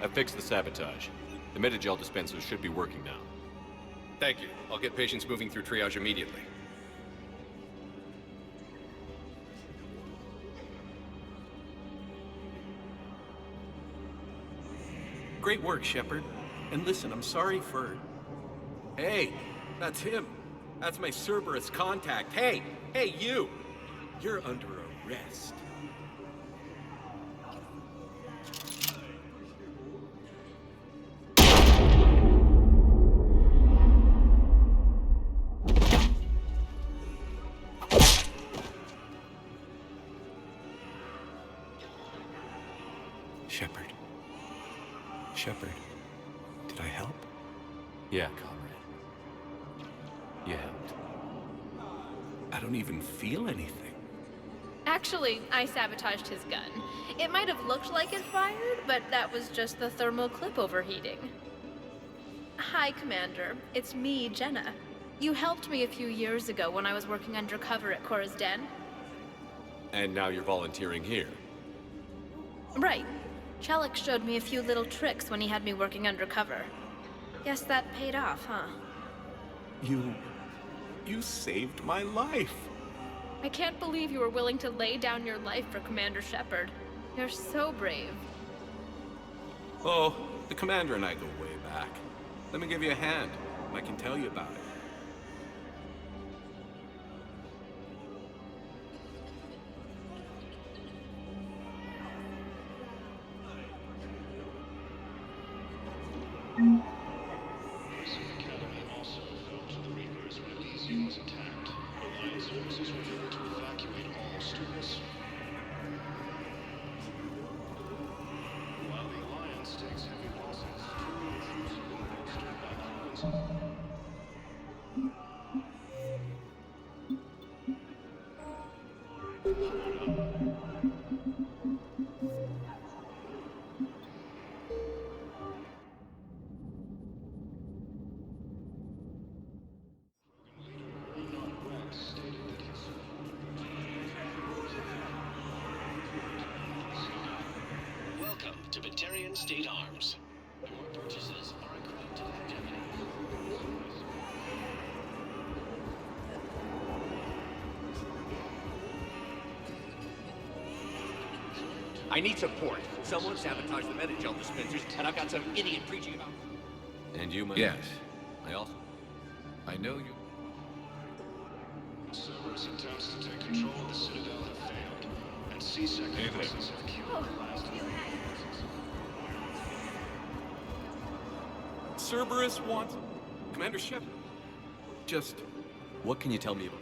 I've fixed the sabotage. The metagel dispensers should be working now. Thank you. I'll get patients moving through triage immediately. Great work, Shepard. And listen, I'm sorry for... Hey, that's him. That's my Cerberus contact. Hey, you! You're under arrest. Shepard, did I help? Yeah, Conrad. You helped. I don't even feel anything. Actually, I sabotaged his gun. It might have looked like it fired, but that was just the thermal clip overheating. Hi, Commander. It's me, Jenna. You helped me a few years ago when I was working undercover at Cora's Den. And now you're volunteering here. Right. Chalik showed me a few little tricks when he had me working undercover. Guess that paid off, huh? You saved my life. I can't believe you were willing to lay down your life for Commander Shepard. You're so brave. Oh, the Commander and I go way back. Let me give you a hand. I can tell you about it. Academy also helped the Reapers when Elysium was attacked. Alliance forces were able to evacuate all students. While the Alliance takes heavy losses, troops are being bolstered by humans. Welcome to Batarian State Arms. Your purchases are accrued to longevity. I need support. Someone sabotaged the metagel dispensers, and I've got some idiot preaching about... And you, my... Yes. I also... I know you... Cerberus attempts to take control of the Citadel have failed, and C-Sec forces have killed the last of the Cerberus wants... Commander Shepard. Just... What can you tell me about?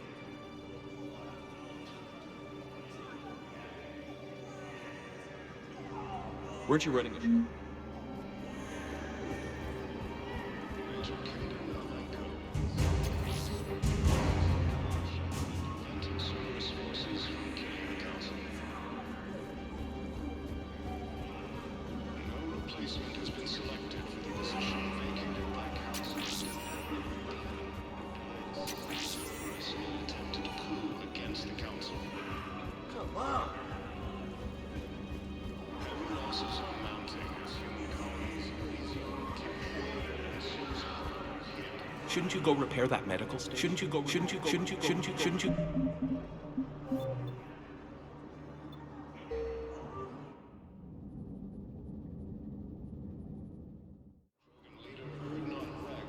Weren't you running a show? preventing Cerberus forces from killing the Council. No replacement has been selected for the position vacated by Council. Cerberus attempted a coup against the Council. Come on! Heavy losses are mounting as human colonies are easy to Shouldn't you go repair that medical station? Shouldn't you?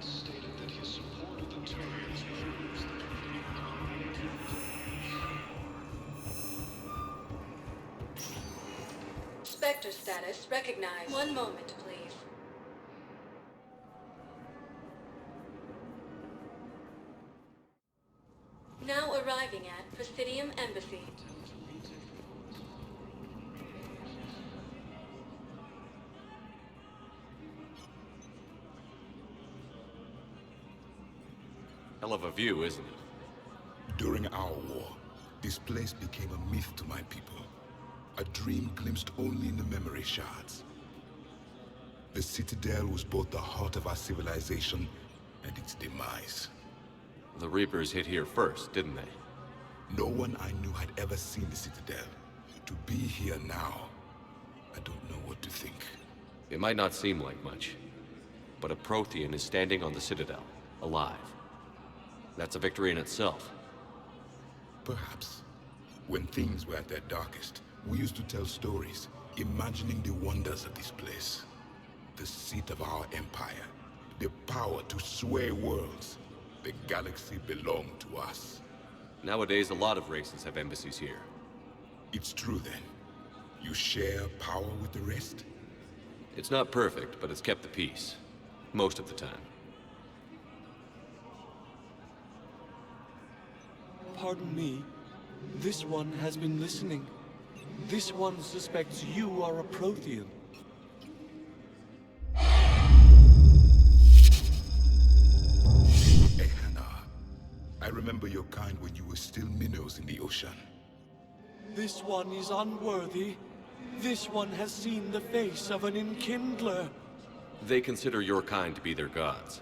stated that his support of the Turians proves that Spectre status recognized. One moment, please. Now arriving at Presidium Embassy. Hell of a view, isn't it? During our war, this place became a myth to my people. A dream glimpsed only in the memory shards. The Citadel was both the heart of our civilization and its demise. The Reapers hit here first, didn't they? No one I knew had ever seen the Citadel. To be here now, I don't know what to think. It might not seem like much, but a Protean is standing on the Citadel, alive. That's a victory in itself. Perhaps. When things were at their darkest, we used to tell stories, imagining the wonders of this place. The seat of our empire, the power to sway worlds. The galaxy belonged to us. Nowadays, a lot of races have embassies here. It's true then. You share power with the rest? It's not perfect, but it's kept the peace. Most of the time. Pardon me. This one has been listening. This one suspects you are a Protean. I remember your kind when you were still minnows in the ocean. This one is unworthy. This one has seen the face of an enkindler. They consider your kind to be their gods.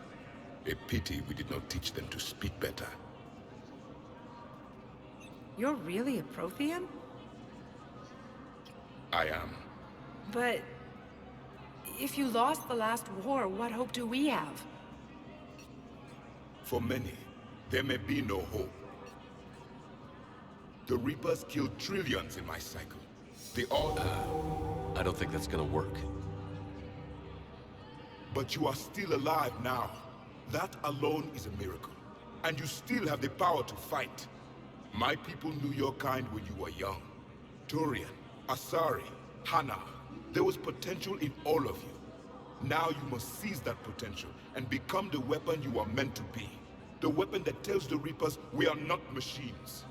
A pity we did not teach them to speak better. You're really a Protean? I am. But... if you lost the last war, what hope do we have? For many, there may be no hope. The Reapers killed trillions in my cycle. They all... I don't think that's gonna work. But you are still alive now. That alone is a miracle. And you still have the power to fight. My people knew your kind when you were young. Turian, Asari, Hana. There was potential in all of you. Now you must seize that potential and become the weapon you are meant to be. The weapon that tells the Reapers we are not machines.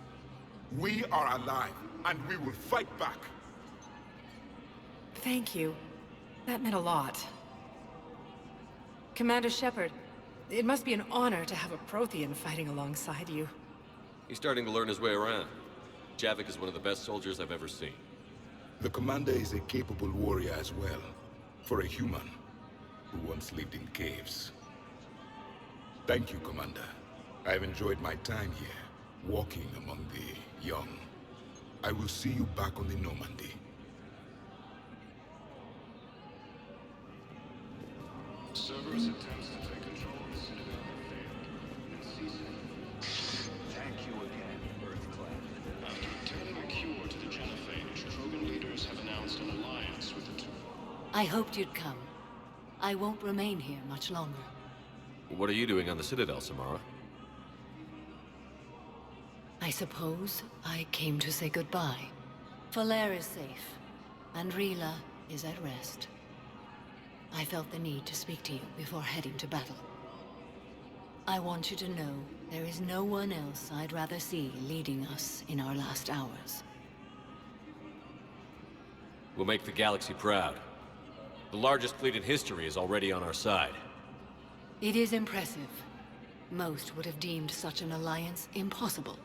We are alive, and we will fight back. Thank you. That meant a lot. Commander Shepard, it must be an honor to have a Protean fighting alongside you. He's starting to learn his way around. Javik is one of the best soldiers I've ever seen. The commander is a capable warrior as well. For a human who once lived in caves. Thank you, Commander. I've enjoyed my time here, walking among the young. I will see you back on the Normandy. Cerberus attempts to take control of the Citadel have failed. Thank you again, Earthclad. After obtaining a cure to the genophage, Krogan leaders have announced an alliance with the two. I hoped you'd come. I won't remain here much longer. What are you doing on the Citadel, Samara? I suppose I came to say goodbye. Falair is safe, and Rila is at rest. I felt the need to speak to you before heading to battle. I want you to know there is no one else I'd rather see leading us in our last hours. We'll make the galaxy proud. The largest fleet in history is already on our side. It is impressive. Most would have deemed such an alliance impossible.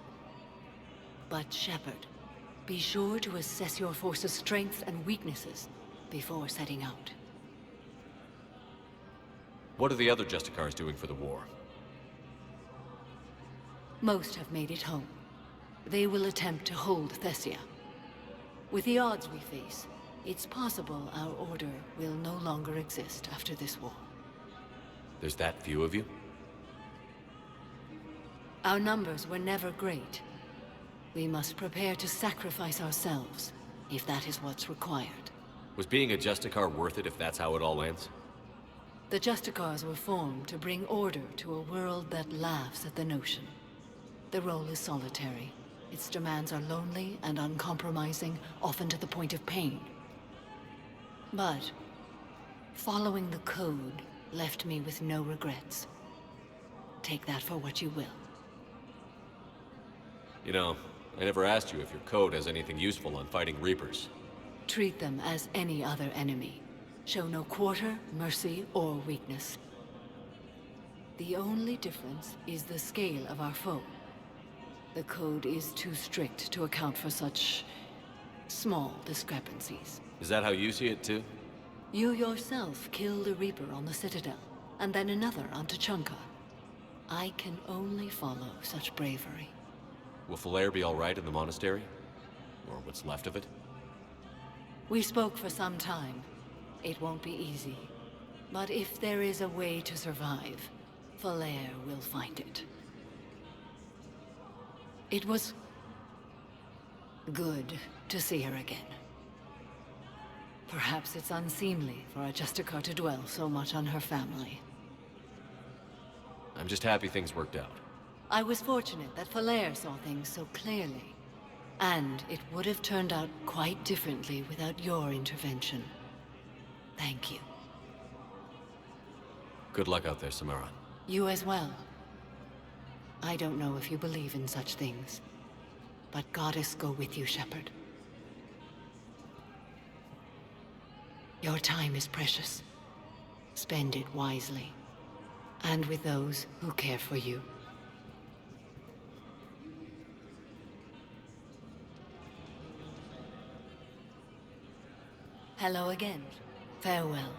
But Shepard, be sure to assess your force's strengths and weaknesses before setting out. What are the other Justicars doing for the war? Most have made it home. They will attempt to hold Thessia. With the odds we face, it's possible our order will no longer exist after this war. There's that few of you? Our numbers were never great. We must prepare to sacrifice ourselves, if that is what's required. Was being a Justicar worth it if that's how it all ends? The Justicars were formed to bring order to a world that laughs at the notion. The role is solitary. Its demands are lonely and uncompromising, often to the point of pain. But following the code left me with no regrets. Take that for what you will. You know, I never asked you if your code has anything useful on fighting Reapers. Treat them as any other enemy. Show no quarter, mercy, or weakness. The only difference is the scale of our foe. The code is too strict to account for such small discrepancies. Is that how you see it too? You yourself killed a Reaper on the Citadel, and then another on Tuchanka. I can only follow such bravery. Will Falair be all right in the monastery? Or what's left of it? We spoke for some time. It won't be easy. But if there is a way to survive, Falair will find it. It was good to see her again. Perhaps it's unseemly for a Justicar to dwell so much on her family. I'm just happy things worked out. I was fortunate that Falair saw things so clearly. And it would have turned out quite differently without your intervention. Thank you. Good luck out there, Samara. You as well. I don't know if you believe in such things, but Goddess go with you, Shepard. Your time is precious. Spend it wisely, and with those who care for you. Hello again. Farewell.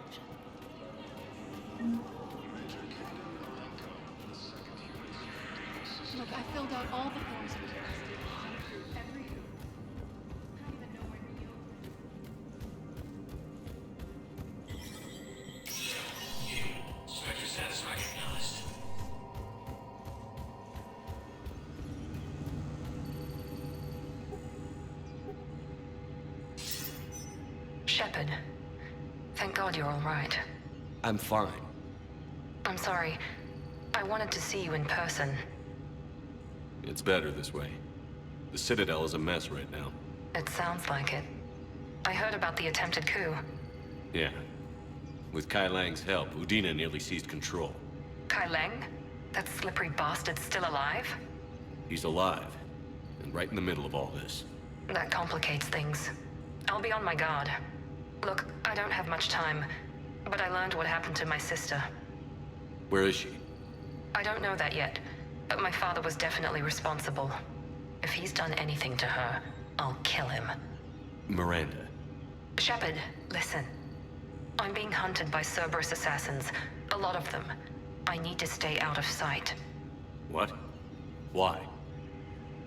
Look, I filled out all the forms we requested. Every hoop. I don't even know where to You, Spectre status recognized. Shepard, thank God you're all right. I'm fine. I'm sorry. I wanted to see you in person. It's better this way. The Citadel is a mess right now. It sounds like it. I heard about the attempted coup. Yeah. With Kai Lang's help, Udina nearly seized control. Kai Lang? That slippery bastard's still alive? He's alive, and right in the middle of all this. That complicates things. I'll be on my guard. Look, I don't have much time, but I learned what happened to my sister. Where is she? I don't know that yet, but my father was definitely responsible. If he's done anything to her, I'll kill him. Miranda. Shepard, listen. I'm being hunted by Cerberus assassins. A lot of them. I need to stay out of sight. What? Why?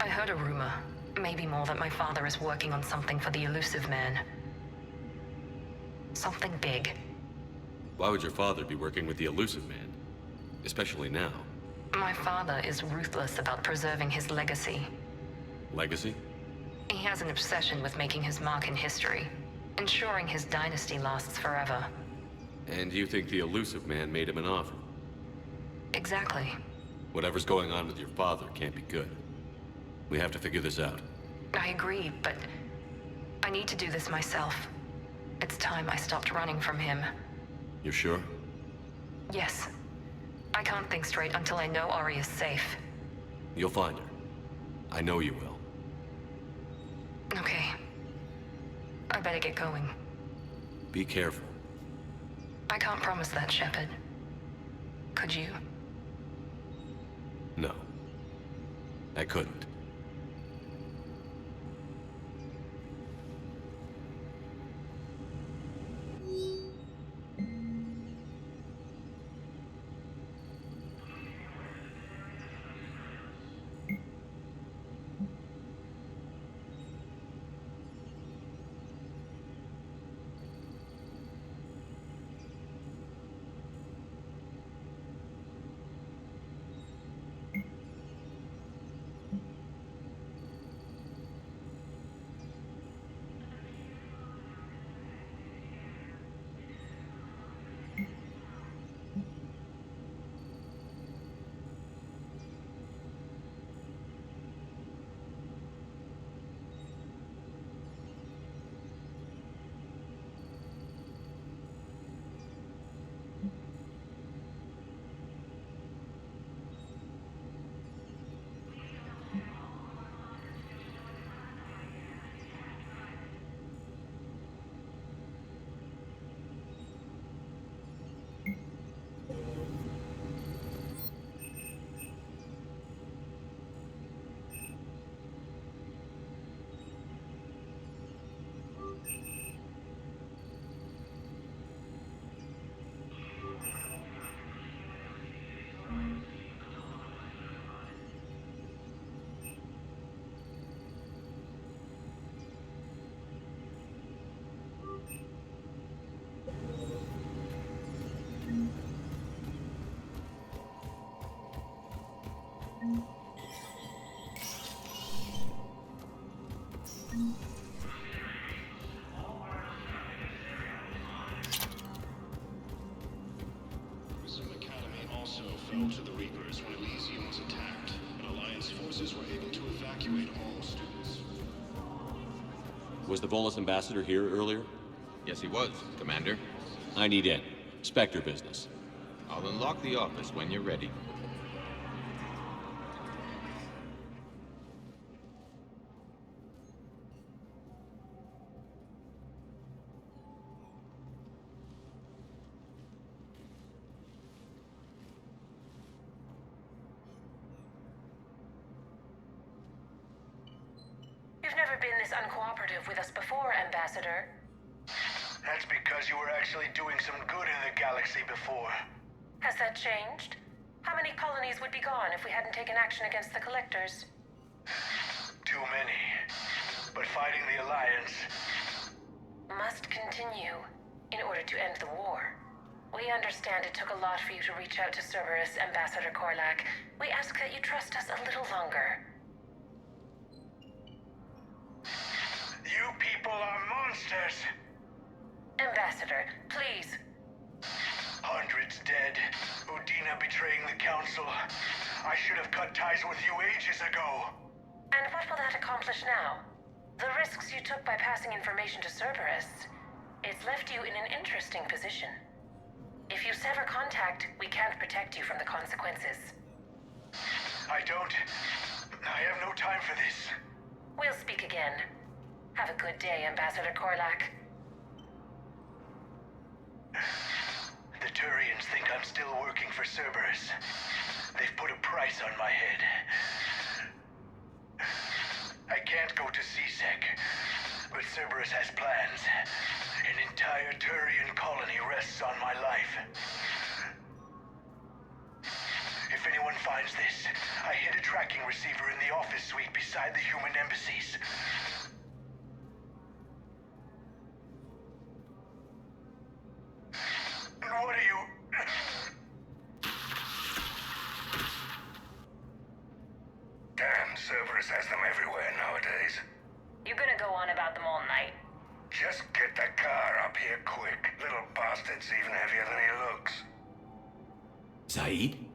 I heard a rumor, maybe more, that my father is working on something for the elusive man. Something big. Why would your father be working with the elusive man? Especially now. My father is ruthless about preserving his legacy. Legacy? He has an obsession with making his mark in history, ensuring his dynasty lasts forever. And you think the elusive man made him an offer? Exactly. Whatever's going on with your father can't be good. We have to figure this out. I agree, but I need to do this myself. It's time I stopped running from him. You're sure? Yes. I can't think straight until I know Ari is safe. You'll find her. I know you will. Okay. I better get going. Be careful. I can't promise that, Shepard. Could you? No. I couldn't. Fell to the Reapers when Elysium was attacked, but Alliance forces were able to evacuate all students. Was the Volus ambassador here earlier? Yes, he was, Commander. I need in. Spectre business. I'll unlock the office when you're ready. Uncooperative with us before, Ambassador. That's because you were actually doing some good in the galaxy before. Has that changed? How many colonies would be gone if we hadn't taken action against the Collectors? Too many. But fighting the Alliance must continue in order to end the war. We understand it took a lot for you to reach out to Cerberus, Ambassador Korlak. We ask that you trust us a little longer. You people are monsters! Ambassador, please. Hundreds dead. Udina betraying the Council. I should have cut ties with you ages ago. And what will that accomplish now? The risks you took by passing information to Cerberus. It's left you in an interesting position. If you sever contact, we can't protect you from the consequences. I have no time for this. We'll speak again. Have a good day, Ambassador Korlak. The Turians think I'm still working for Cerberus. They've put a price on my head. I can't go to CSEC, but Cerberus has plans. An entire Turian colony rests on my life. If anyone finds this, I hid a tracking receiver in the office suite beside the human embassies. What are you... Damn, Cerberus has them everywhere nowadays. You gonna go on about them all night? Just get the car up here quick. Little bastard's even heavier than he looks. Zaid?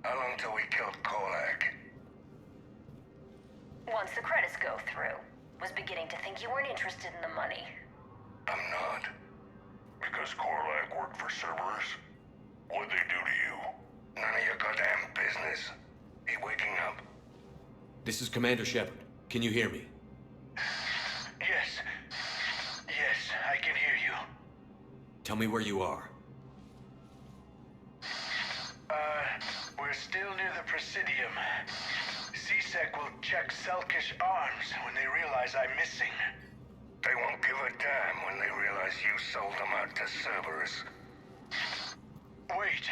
How long till we killed Korlak? Once the credits go through. Was beginning to think you weren't interested in the money. I'm not. Because Korlak worked for Cerberus? What'd they do to you? None of your goddamn business. He waking up? This is Commander Shepard. Can you hear me? Yes. Yes, I can hear you. Tell me where you are. We're still near the Presidium. C-Sec will check Selkish arms when they realize I'm missing. They won't give a damn when they realize you sold them out to Cerberus. Wait.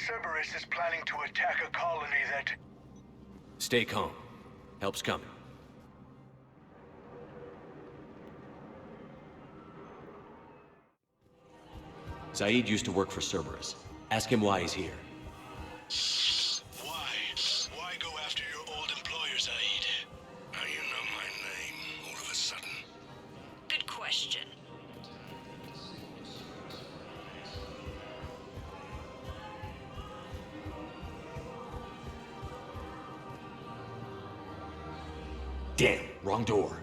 Cerberus is planning to attack a colony that... Stay calm. Help's coming. Zaid used to work for Cerberus. Ask him why he's here. Why? Why go after your old employer, Zaid? How you know my name all of a sudden? Good question. Damn, wrong door.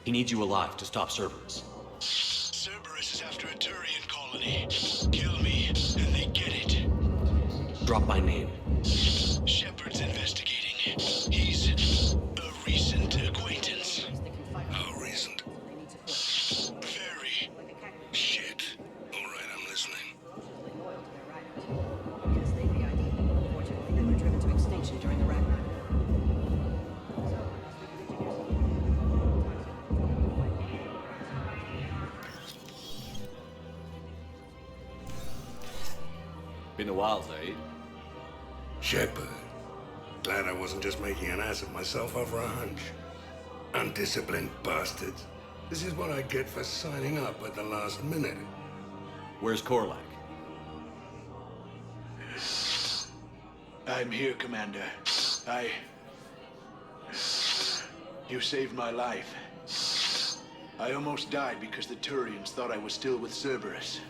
He needs you alive to stop Cerberus. Cerberus is after a Turian colony. Kill me, and they get it. Drop my name. Shepard's investigating. He's a recent acquaintance. How recent? Very. Shit. All right, I'm listening. Unfortunately, they were driven to extinction during the Ragnarok. Been a while, Zaid. Shepard. Glad I wasn't just making an ass of myself over a hunch. Undisciplined bastards. This is what I get for signing up at the last minute. Where's Korlak? I'm here, Commander. You saved my life. I almost died because the Turians thought I was still with Cerberus.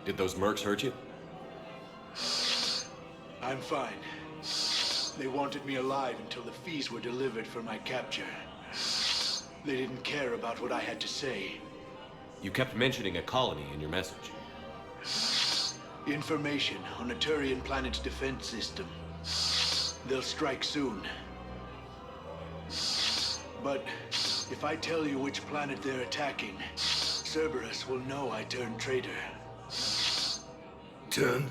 Did those mercs hurt you? I'm fine. They wanted me alive until the fees were delivered for my capture. They didn't care about what I had to say. You kept mentioning a colony in your message. Information on a Turian planet's defense system. They'll strike soon. But if I tell you which planet they're attacking, Cerberus will know I turned traitor. Turn?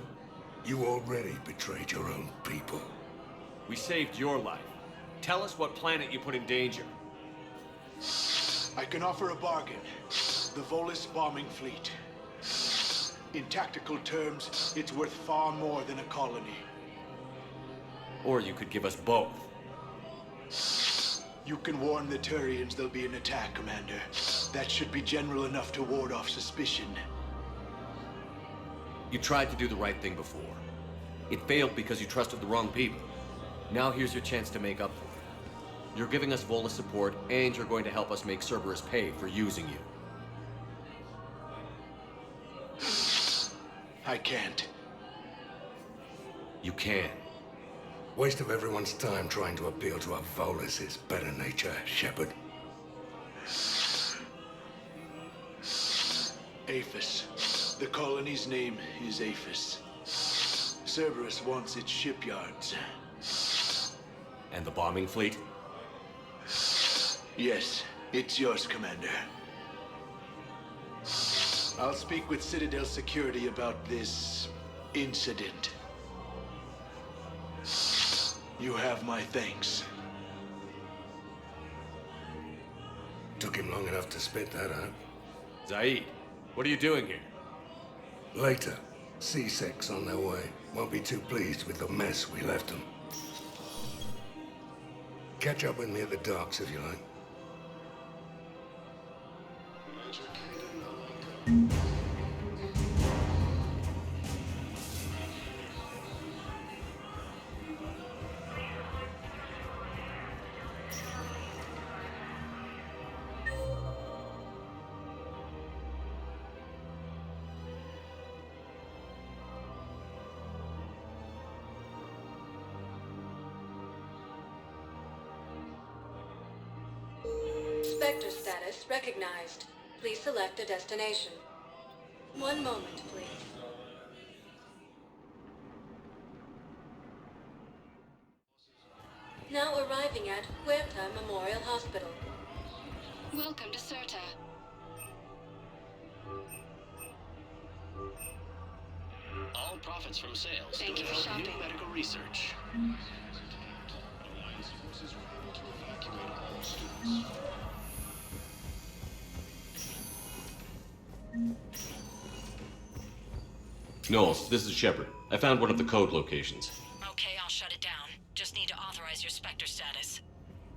You already betrayed your own people. We saved your life. Tell us what planet you put in danger. I can offer a bargain. The Volus bombing fleet. In tactical terms, it's worth far more than a colony. Or you could give us both. You can warn the Turians there'll be an attack, Commander. That should be general enough to ward off suspicion. You tried to do the right thing before. It failed because you trusted the wrong people. Now here's your chance to make up for it. You're giving us Volus support, and you're going to help us make Cerberus pay for using you. I can't. You can. Waste of everyone's time trying to appeal to a Volus' better nature, Shepard. Aphis. The colony's name is Aphis. Cerberus wants its shipyards. And the bombing fleet? Yes, it's yours, Commander. I'll speak with Citadel security about this incident. You have my thanks. Took him long enough to spit that out. Zaid, what are you doing here? Later. C-Sec's on their way. Won't be too pleased with the mess we left them. Catch up with me at the docks if you like. Spectre status recognized. Please select a destination. One moment, please. Now arriving at Huerta Memorial Hospital. Welcome to Certa. All profits from sales Thank you for help new shopping. medical research. Alliance forces were able to evacuate all students. Knowles, this is Shepard. I found one of the code locations. Okay, I'll shut it down. Just need to authorize your Spectre status.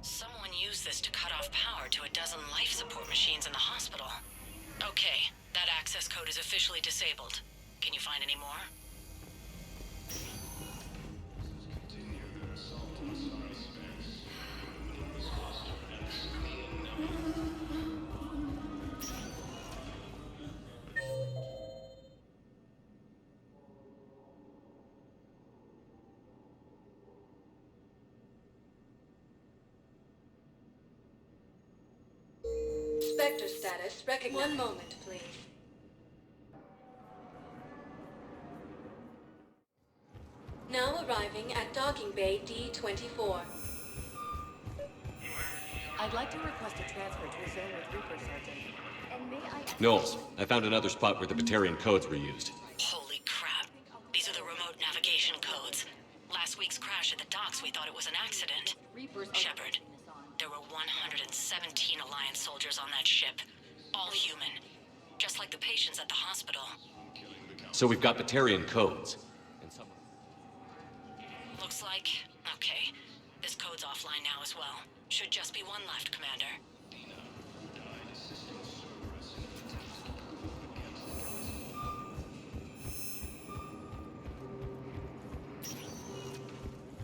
Someone used this to cut off power to a dozen life support machines in the hospital. Okay, that access code is officially disabled. Can you find any more? Spectre status recognized. One moment, please. Now arriving at docking bay D-24. I'd like to request a transfer to a zone with Reaper, Sergeant. And may I... Knowles, I found another spot where the Batarian codes were used. Holy crap. These are the remote navigation codes. Last week's crash at the docks, we thought it was an accident. Shepard, there were 117 Alliance soldiers on that ship. All human. Just like the patients at the hospital. So we've got Batarian codes. Looks like... Okay. This code's offline now as well. Should just be one left, Commander.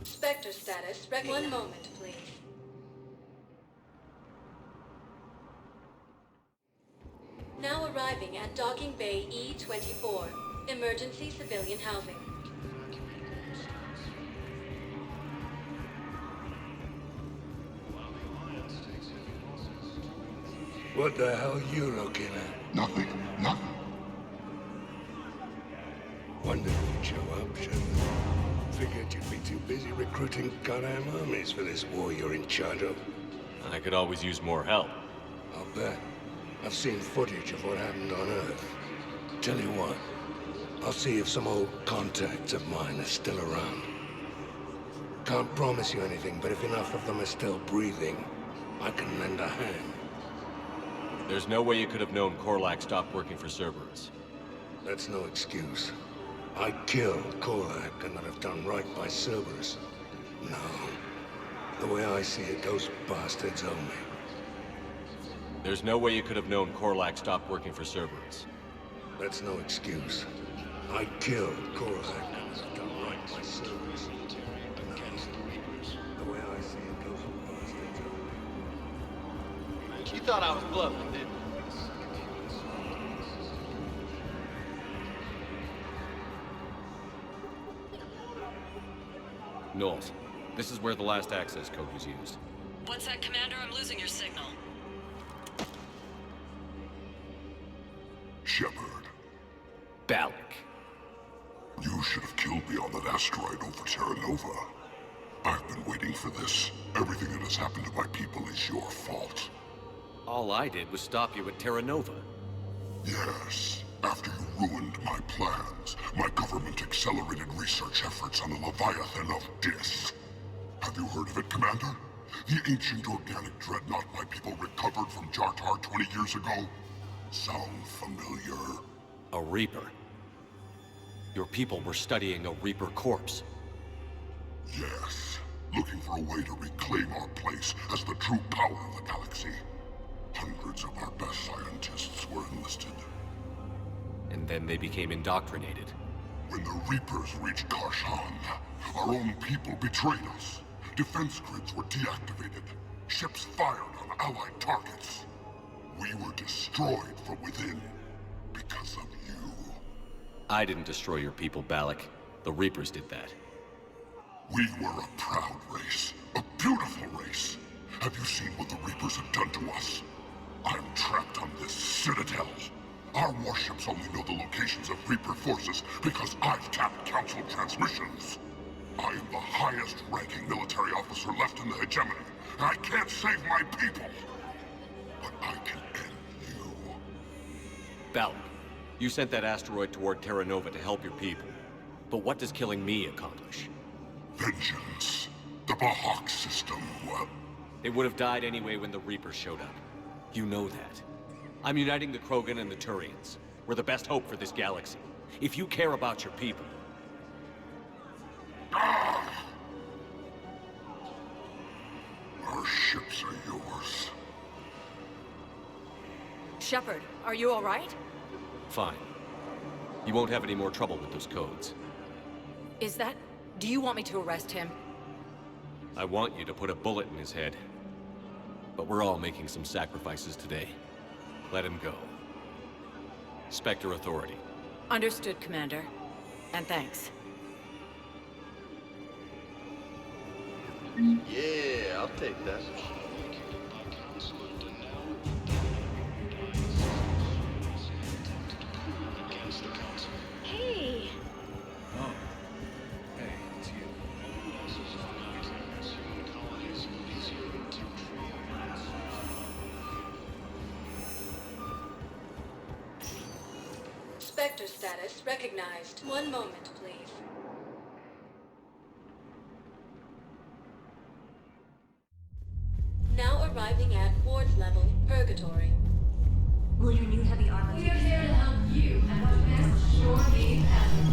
Spectre status recognized. One moment, please. Now arriving at docking bay E-24. Emergency civilian housing. What the hell are you looking at? Nothing. Nothing. Wondered you'd show up, Shepard. Figured you'd be too busy recruiting goddamn armies for this war you're in charge of. I could always use more help. I'll bet. I've seen footage of what happened on Earth. Tell you what, I'll see if some old contacts of mine are still around. Can't promise you anything, but if enough of them are still breathing, I can lend a hand. There's no way you could have known Korlak stopped working for Cerberus. That's no excuse. I killed Korlak and I'd have done right by Cerberus. No. The way I see it, those bastards owe me. There's no way you could have known Korlak stopped working for Cerberus. That's no excuse. I killed Korlak and I'd have done right by Cerberus. No. The way I see it, those bastards owe me. You thought I was bluffing, didn't you? Knowles, this is where the last access code was used. What's that, Commander? I'm losing your signal. Shepard. Balak. You should have killed me on that asteroid over Terra Nova. I've been waiting for this. Everything that has happened to my people is your fault. All I did was stop you at Terra Nova. Yes. After you ruined my plans, my government accelerated research efforts on the Leviathan of Dis. Have you heard of it, Commander? The ancient organic dreadnought my people recovered from Jartar 20 years ago? Sound familiar? A Reaper? Your people were studying a Reaper corpse. Yes. Looking for a way to reclaim our place as the true power of the galaxy. Hundreds of our best scientists were enlisted. And then they became indoctrinated. When the Reapers reached Karshan, our own people betrayed us. Defense grids were deactivated. Ships fired on Allied targets. We were destroyed from within because of you. I didn't destroy your people, Balak. The Reapers did that. We were a proud race, a beautiful race. Have you seen what the Reapers have done to us? I'm trapped on this Citadel. Our warships only know the locations of Reaper forces because I've tapped Council transmissions. I am the highest-ranking military officer left in the hegemony. I can't save my people, but I can end you. Balak, you sent that asteroid toward Terra Nova to help your people. But what does killing me accomplish? Vengeance. The Bahawk system, They would have died anyway when the Reapers showed up. You know that. I'm uniting the Krogan and the Turians. We're the best hope for this galaxy. If you care about your people... Our ships are yours. Shepard, are you all right? Fine. You won't have any more trouble with those codes. Is that... Do you want me to arrest him? I want you to put a bullet in his head. But we're all making some sacrifices today. Let him go. Spectre Authority. Understood, Commander. And thanks. Yeah, I'll take that. Hey! Oh. Hey, it's you. Spectre status recognized. One moment, please. Now arriving at Ward level, Purgatory. Will your new heavy armor... We are here to help you, and what best sure need ever.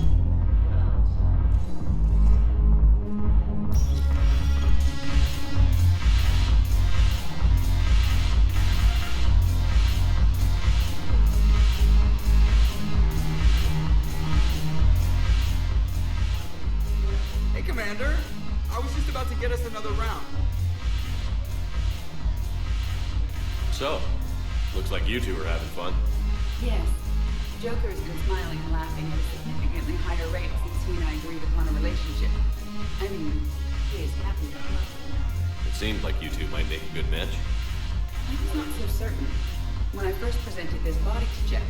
Hey, Commander. I was just about to get us another round. So, looks like you two are having fun. Yes. Joker's been smiling and laughing at a significantly higher rate since he and I agreed upon a relationship. I mean, he is happy to help. It seemed like you two might make a good match. I was not so certain. When I first presented this body to Jeff,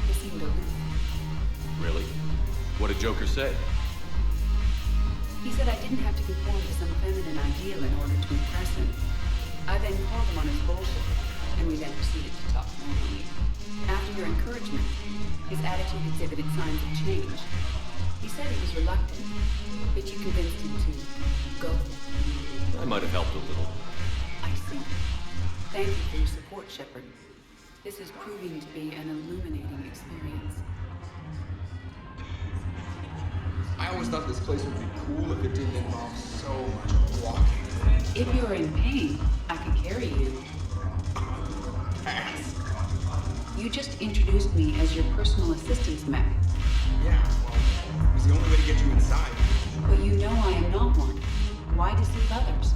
he seemed aloof. Really? What did Joker say? He said I didn't have to conform to some feminine ideal in order to impress him. I then called him on his bullshit, and we then proceeded to talk normally. After your encouragement, his attitude exhibited signs of change. He said he was reluctant, but you convinced him to go. I might have helped a little. I see. Thank you for your support, Shepard. This is proving to be an illuminating experience. I always thought this place would be cool if it didn't involve so much walking. If you're in pain, I could carry you. Pass. You just introduced me as your personal assistance mech. Yeah, well, it was the only way to get you inside. But you know I am not one. Why deceive others?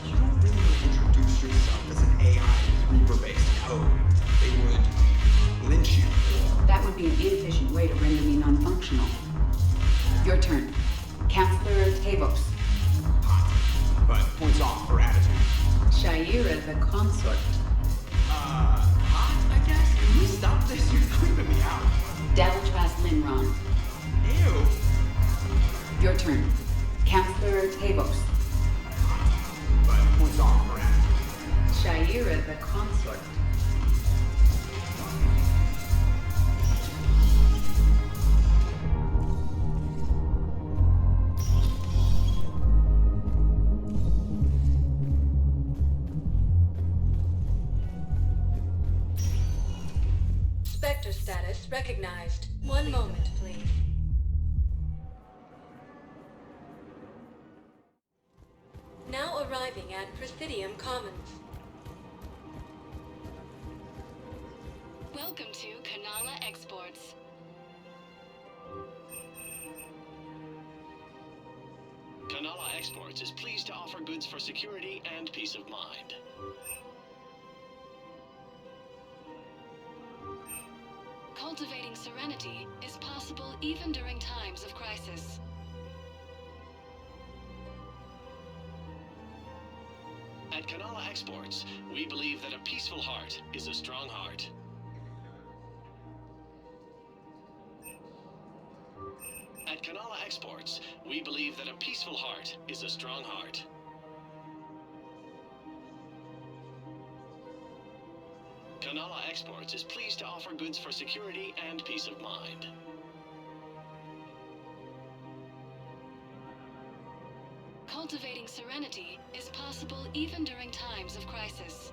You don't really want to introduce yourself as an AI with Reaper-based code. They would lynch you. That would be an inefficient way to render me non-functional. Your turn. Counselor Tavos. Hot. But points off for attitude. Shaira the consort. Hot, I guess? Can we stop this? You're creeping me out. Daltras Linron. Ew. Your turn. Counselor Tavos. But points off for attitude. Shaira the consort. Spectre status recognized. One moment, please. Now arriving at Presidium Commons. Welcome to Kanala Exports. Kanala Exports is pleased to offer goods for security and peace of mind. Cultivating serenity is possible even during times of crisis. At At Kanala Exports, we believe that a peaceful heart is a strong heart. At Kanala Exports, we believe that a peaceful heart is a strong heart. Kanala Exports is pleased to offer goods for security and peace of mind. Cultivating serenity is possible even during times of crisis.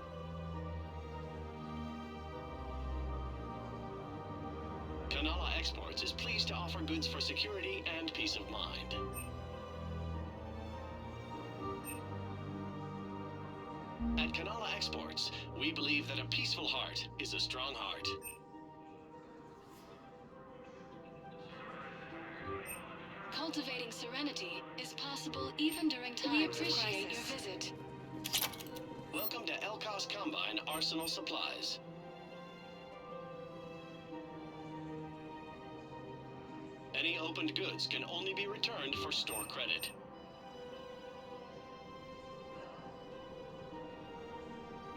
Kanala Exports is pleased to offer goods for security and peace of mind. At Kanala Exports, we believe that a peaceful heart is a strong heart. Cultivating serenity is possible even during times of crisis. We appreciate your visit. Welcome to Elkos Combine Arsenal Supplies. Any opened goods can only be returned for store credit.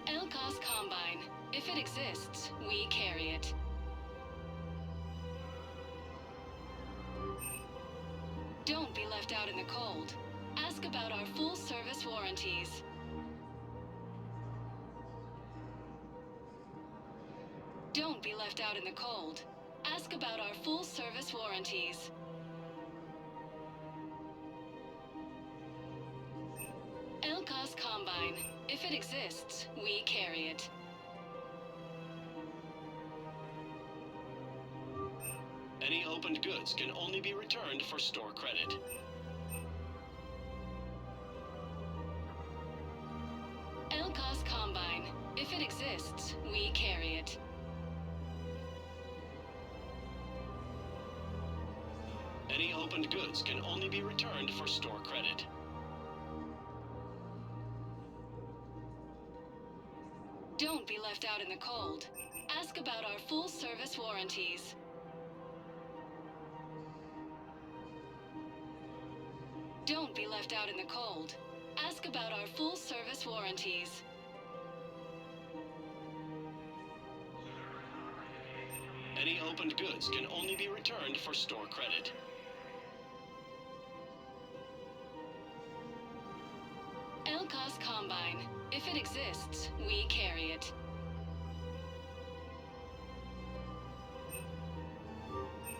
Elkos Combine. If it exists, we carry it. Don't be left out in the cold. Ask about our full-service warranties. Don't be left out in the cold. Ask about our full-service warranties. Elkos Combine. If it exists, we carry it. Any opened goods can only be returned for store credit. Elkos Combine. If it exists, we carry it. Any opened goods can only be returned for store credit. Don't be left out in the cold. Ask about our full-service warranties. Don't be left out in the cold. Ask about our full-service warranties. Any opened goods can only be returned for store credit. Elkos Combine. If it exists, we carry it.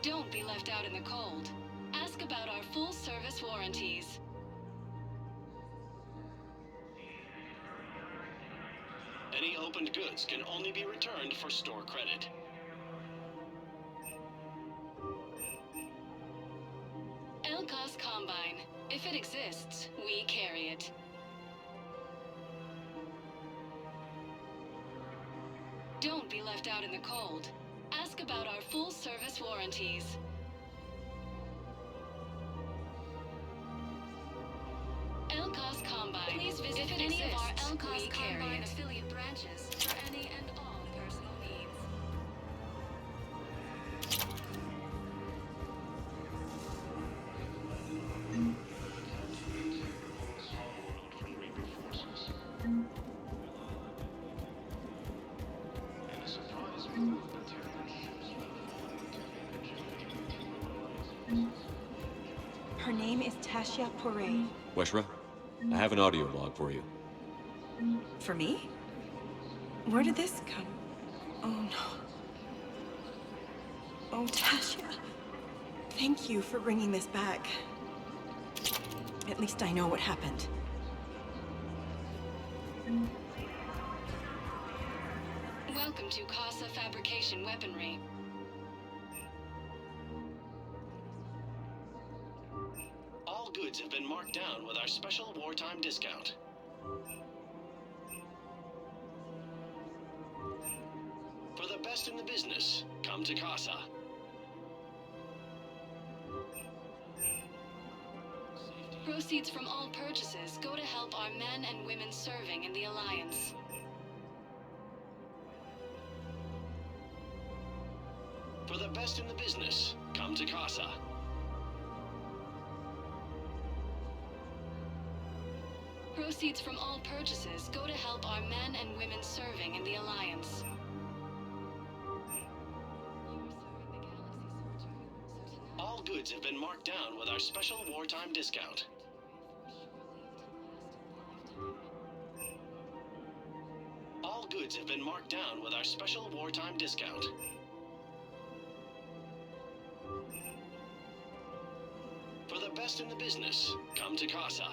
Don't be left out in the cold. Ask about our full-service warranties. Any opened goods can only be returned for store credit. Elkos Combine. If it exists, we carry it. Don't be left out in the cold. Ask about our full-service warranties. Elkos Combine. Please visit any of our Elkos Combine affiliate branches for any and all personal needs. Her name is Tasha Poray. Weshra, I have an audio log for you. For me? Where did this come? Oh no. Oh, Tasha. Thank you for bringing this back. At least I know what happened. Welcome to Casa Fabrication Weaponry. All goods have been marked down with our special wartime discount. For the best in the business, come to Casa. Proceeds from all purchases go to help our men and women serving in the Alliance. For the best in the business, come to Casa. Proceeds from all purchases go to help our men and women serving in the Alliance. All goods have been marked down with our special wartime discount. All goods have been marked down with our special wartime discount. For the best in the business, come to Casa.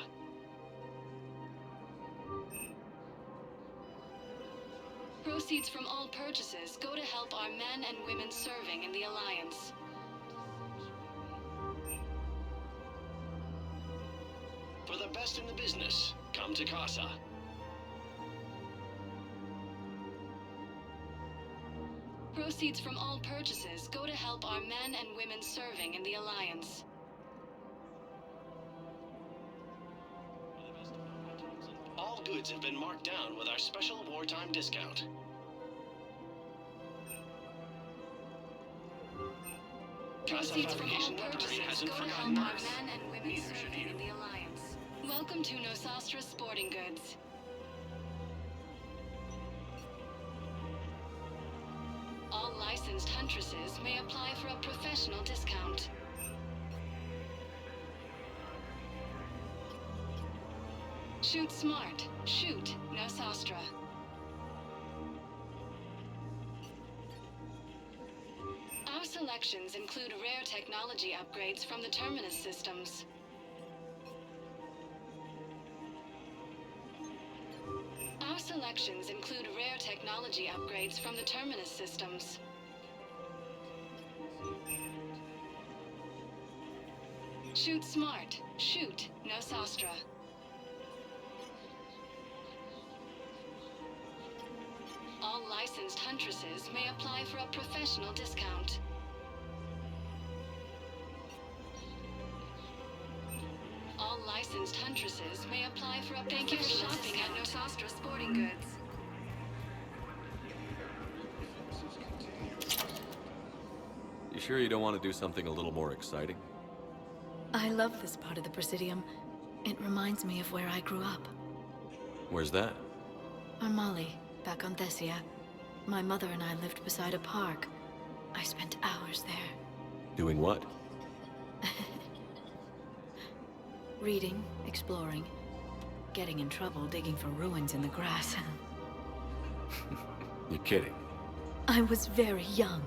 Proceeds from all purchases go to help our men and women serving in the Alliance. For the best in the business, come to Casa. Proceeds from all purchases go to help our men and women serving in the Alliance. All goods have been marked down with our special wartime discount. Casa Proceeds from all Fabrication Laboratory purchases hasn't go to forgotten help our us. men and women Neither should serving you. in the Alliance. Welcome to Nosastra Sporting Goods. All licensed huntresses may apply for a professional discount. Shoot smart. Shoot Nosastra. Our selections include rare technology upgrades from the Terminus systems. Our selections include rare technology upgrades from the Terminus systems. Shoot smart. Shoot Nosastra. All licensed huntresses may apply for a professional discount. All licensed huntresses may apply for a Thank you for shopping at Nosastra Sporting Goods. You sure you don't want to do something a little more exciting? I love this part of the Presidium. It reminds me of where I grew up. Where's that? Armali, back on Thessia. My mother and I lived beside a park. I spent hours there. Doing what? Reading, exploring, getting in trouble digging for ruins in the grass. You're kidding. I was very young.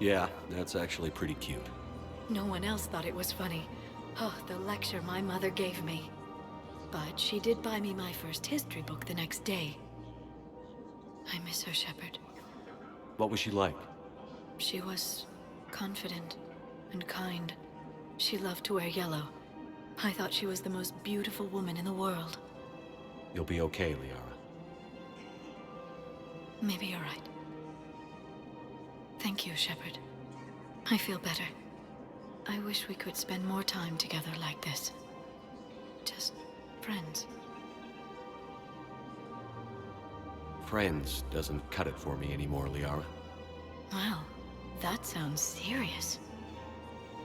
Yeah, that's actually pretty cute. No one else thought it was funny. Oh, the lecture my mother gave me. But she did buy me my first history book the next day. I miss her, Shepard. What was she like? She was confident and kind. She loved to wear yellow. I thought she was the most beautiful woman in the world. You'll be okay, Liara. Maybe you're right. Thank you, Shepard. I feel better. I wish we could spend more time together like this. Just friends. Friends doesn't cut it for me anymore, Liara. Wow, that sounds serious.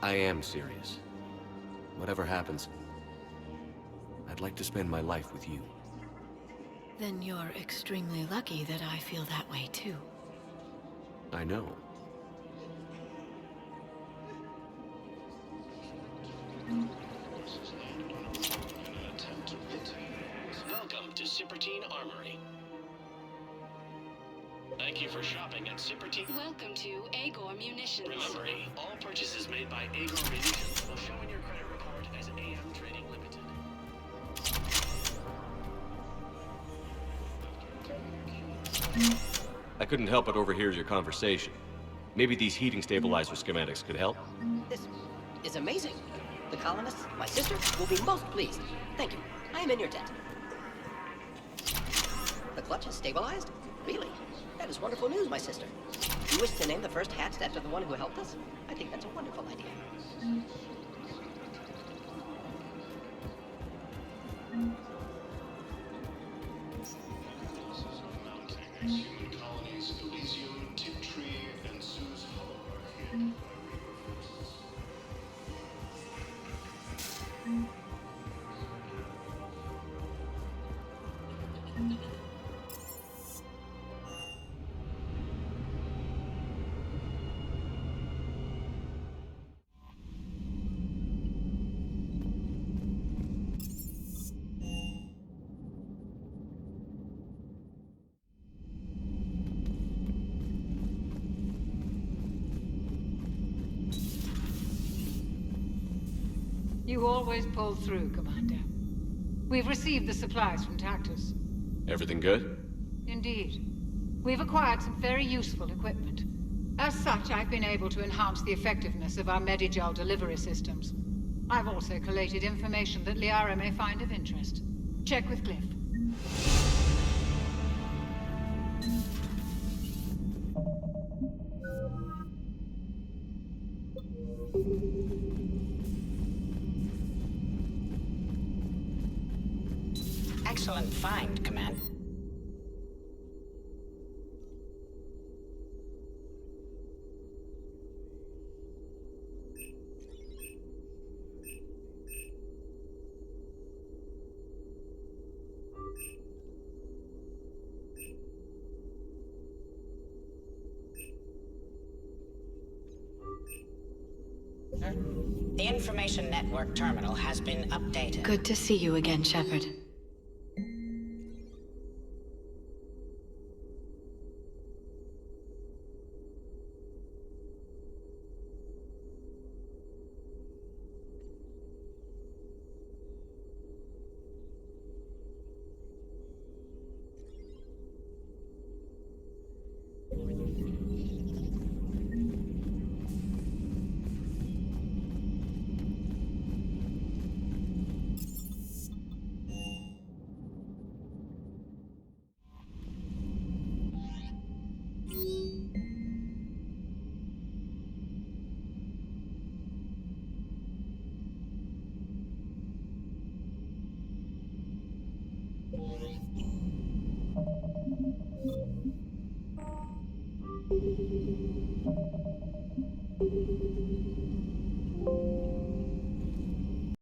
I am serious. Whatever happens, I'd like to spend my life with you. Then you're extremely lucky that I feel that way too. I know. Welcome to Cipertine Armory. Thank you for shopping at Cipertine. Welcome to Agor Munitions. Remember, all purchases made by Agor Munitions will show in your credit report as AM Trading Limited. I couldn't help but overhear your conversation. Maybe these heating stabilizer schematics could help? This is amazing. The colonists, my sister, will be most pleased. Thank you. I am in your debt. The clutch is stabilized? Really? That is wonderful news, my sister. You wish to name the first hatched after the one who helped us? I think that's a wonderful idea. Human colonies Elysium, Tiptree, and Sue's Hollow are hit. You always pull through, Commander. We've received the supplies from Tactus. Everything good? Indeed. We've acquired some very useful equipment. As such, I've been able to enhance the effectiveness of our Medigel delivery systems. I've also collated information that Liara may find of interest. Check with Glyph. Excellent find, Command. The information network terminal has been updated. Good to see you again, Shepard.